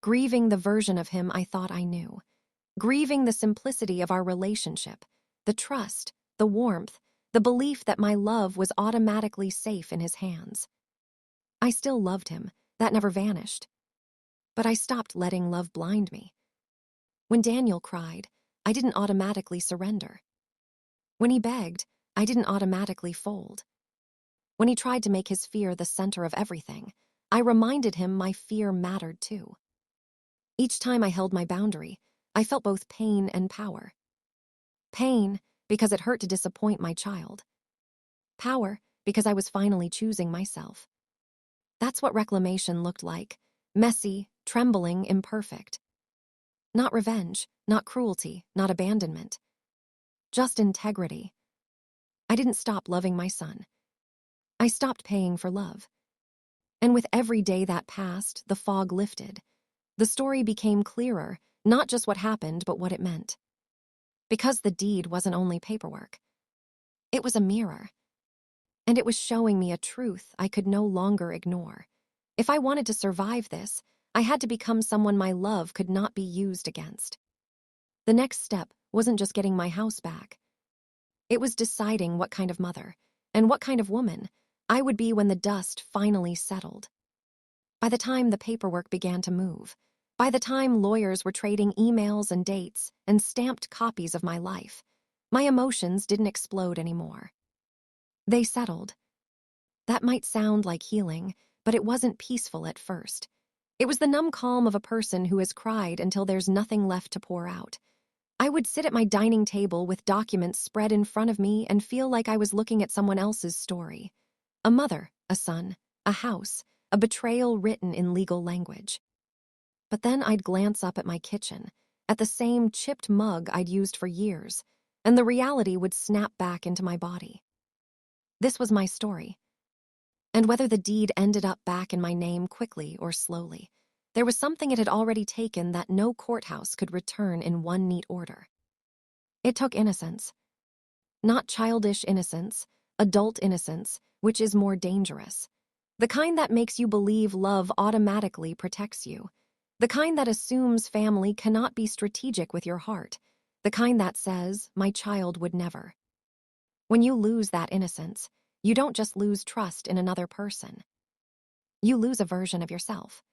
Grieving the version of him I thought I knew. Grieving the simplicity of our relationship, the trust, the warmth, the belief that my love was automatically safe in his hands. I still loved him. That never vanished. But I stopped letting love blind me. When Daniel cried, I didn't automatically surrender. When he begged, I didn't automatically fold. When he tried to make his fear the center of everything, I reminded him my fear mattered too. Each time I held my boundary, I felt both pain and power. Pain, because it hurt to disappoint my child. Power, because I was finally choosing myself. That's what reclamation looked like: messy, trembling, imperfect. Not revenge, not cruelty, not abandonment. Just integrity. I didn't stop loving my son. I stopped paying for love. And with every day that passed, the fog lifted. The story became clearer, not just what happened, but what it meant. Because the deed wasn't only paperwork. It was a mirror. And it was showing me a truth I could no longer ignore. If I wanted to survive this, I had to become someone my love could not be used against. The next step wasn't just getting my house back. It was deciding what kind of mother, and what kind of woman, I would be when the dust finally settled. By the time the paperwork began to move, By the time lawyers were trading emails and dates and stamped copies of my life, my emotions didn't explode anymore. They settled. That might sound like healing, but it wasn't peaceful at first. It was the numb calm of a person who has cried until there's nothing left to pour out. I would sit at my dining table with documents spread in front of me and feel like I was looking at someone else's story. A mother, a son, a house, a betrayal written in legal language. But then I'd glance up at my kitchen, at the same chipped mug I'd used for years, and the reality would snap back into my body. This was my story. And whether the deed ended up back in my name quickly or slowly, there was something it had already taken that no courthouse could return in one neat order. It took innocence. Not childish innocence, adult innocence, which is more dangerous. The kind that makes you believe love automatically protects you. The kind that assumes family cannot be strategic with your heart. The kind that says, my child would never. When you lose that innocence, you don't just lose trust in another person. You lose a version of yourself.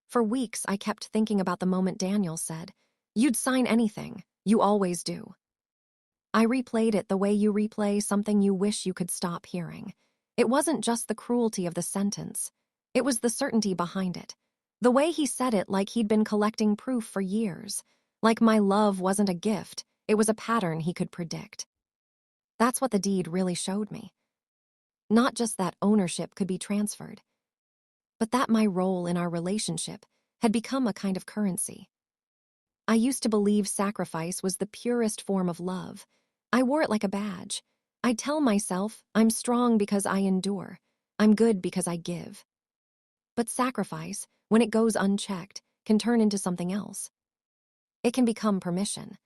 For weeks, I kept thinking about the moment Daniel said, "You'd sign anything. You always do." I replayed it the way you replay something you wish you could stop hearing. It wasn't just the cruelty of the sentence. It was the certainty behind it. The way he said it like he'd been collecting proof for years. Like my love wasn't a gift, it was a pattern he could predict. That's what the deed really showed me. Not just that ownership could be transferred, but that my role in our relationship had become a kind of currency. I used to believe sacrifice was the purest form of love. I wore it like a badge. I'd tell myself, I'm strong because I endure. I'm good because I give. But sacrifice, when it goes unchecked, can turn into something else. It can become permission.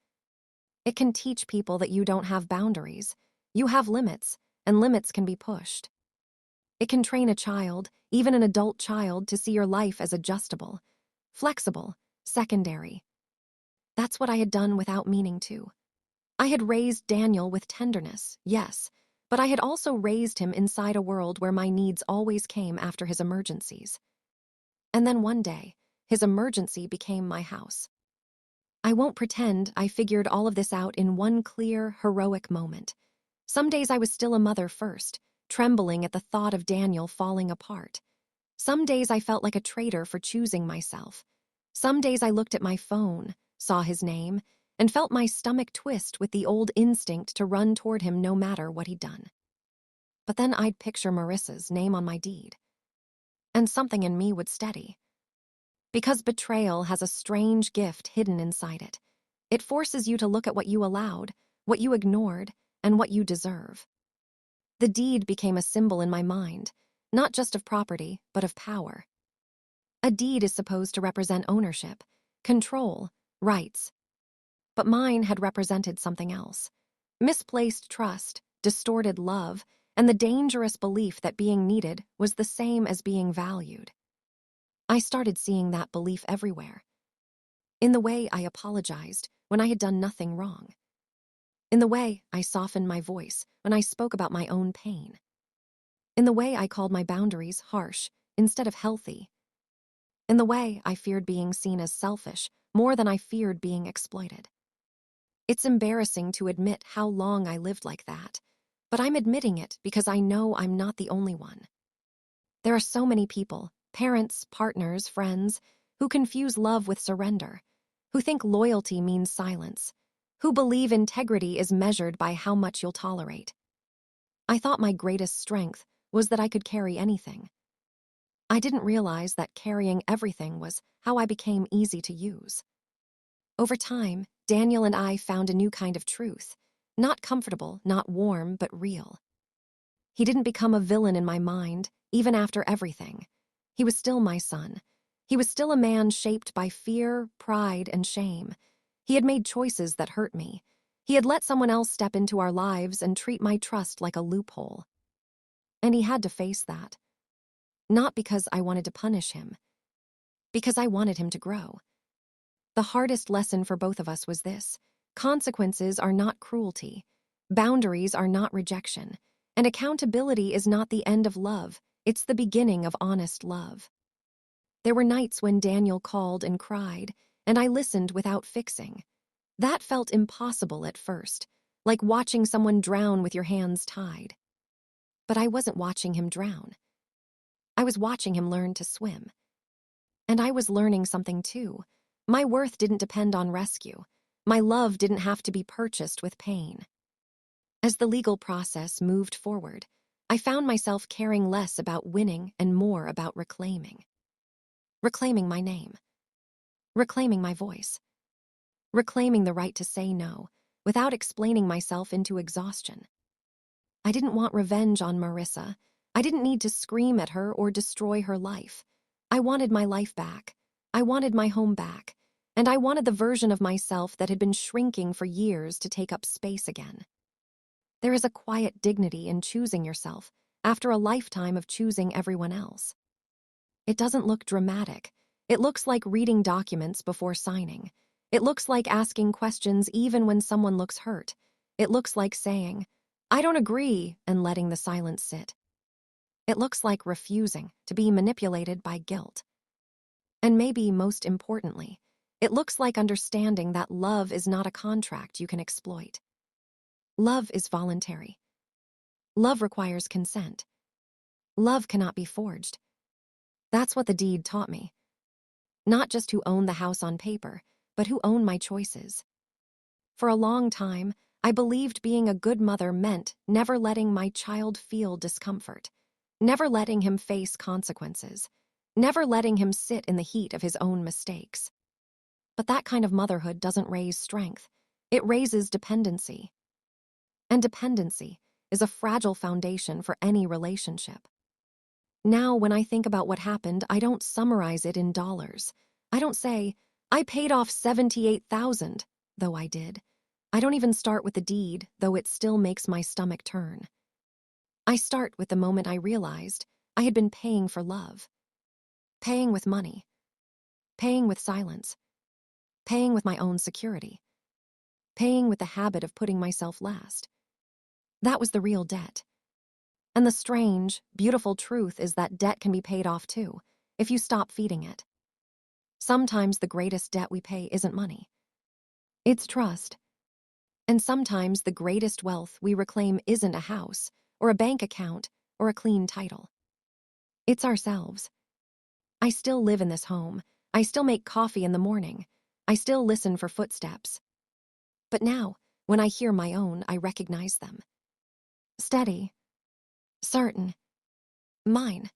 It can teach people that you don't have boundaries. You have limits, and limits can be pushed. It can train a child, even an adult child, to see your life as adjustable, flexible, secondary. That's what I had done without meaning to. I had raised Daniel with tenderness, yes, but I had also raised him inside a world where my needs always came after his emergencies. And then one day, his emergency became my house. I won't pretend I figured all of this out in one clear, heroic moment. Some days I was still a mother first, trembling at the thought of Daniel falling apart. Some days I felt like a traitor for choosing myself. Some days I looked at my phone, saw his name, and felt my stomach twist with the old instinct to run toward him no matter what he'd done. But then I'd picture Marissa's name on my deed, and something in me would steady. Because betrayal has a strange gift hidden inside it. It forces you to look at what you allowed, what you ignored, and what you deserve. The deed became a symbol in my mind, not just of property, but of power. A deed is supposed to represent ownership, control, rights. But mine had represented something else. Misplaced trust, distorted love, and the dangerous belief that being needed was the same as being valued. I started seeing that belief everywhere. In the way I apologized when I had done nothing wrong. In the way I softened my voice when I spoke about my own pain. In the way I called my boundaries harsh instead of healthy. In the way I feared being seen as selfish more than I feared being exploited. It's embarrassing to admit how long I lived like that, but I'm admitting it because I know I'm not the only one. There are so many people, parents, partners, friends, who confuse love with surrender, who think loyalty means silence, who believe integrity is measured by how much you'll tolerate. I thought my greatest strength was that I could carry anything. I didn't realize that carrying everything was how I became easy to use. Over time, Daniel and I found a new kind of truth, not comfortable, not warm, but real. He didn't become a villain in my mind, even after everything. He was still my son. He was still a man shaped by fear, pride, and shame. He had made choices that hurt me. He had let someone else step into our lives and treat my trust like a loophole. And he had to face that. Not because I wanted to punish him, because I wanted him to grow. The hardest lesson for both of us was this: consequences are not cruelty, boundaries are not rejection, and accountability is not the end of love, it's the beginning of honest love. There were nights when Daniel called and cried, and I listened without fixing. That felt impossible at first, like watching someone drown with your hands tied. But I wasn't watching him drown. I was watching him learn to swim. And I was learning something too. My worth didn't depend on rescue. My love didn't have to be purchased with pain. As the legal process moved forward, I found myself caring less about winning and more about reclaiming. Reclaiming my name. Reclaiming my voice. Reclaiming the right to say no, without explaining myself into exhaustion. I didn't want revenge on Marissa. I didn't need to scream at her or destroy her life. I wanted my life back. I wanted my home back. And I wanted the version of myself that had been shrinking for years to take up space again. There is a quiet dignity in choosing yourself after a lifetime of choosing everyone else. It doesn't look dramatic. It looks like reading documents before signing. It looks like asking questions even when someone looks hurt. It looks like saying, "I don't agree," and letting the silence sit. It looks like refusing to be manipulated by guilt. And maybe most importantly, it looks like understanding that love is not a contract you can exploit. Love is voluntary. Love requires consent. Love cannot be forged. That's what the deed taught me. Not just who owned the house on paper, but who owned my choices. For a long time, I believed being a good mother meant never letting my child feel discomfort, never letting him face consequences, never letting him sit in the heat of his own mistakes. But that kind of motherhood doesn't raise strength. It raises dependency. And dependency is a fragile foundation for any relationship. Now, when I think about what happened, I don't summarize it in dollars. I don't say, "I paid off $78,000, though I did. I don't even start with the deed, though it still makes my stomach turn. I start with the moment I realized I had been paying for love. Paying with money. Paying with silence. Paying with my own security. Paying with the habit of putting myself last. That was the real debt. And the strange, beautiful truth is that debt can be paid off too, if you stop feeding it. Sometimes the greatest debt we pay isn't money. It's trust. And sometimes the greatest wealth we reclaim isn't a house, or a bank account, or a clean title. It's ourselves. I still live in this home. I still make coffee in the morning. I still listen for footsteps. But now, when I hear my own, I recognize them. Steady. Certain. Mine.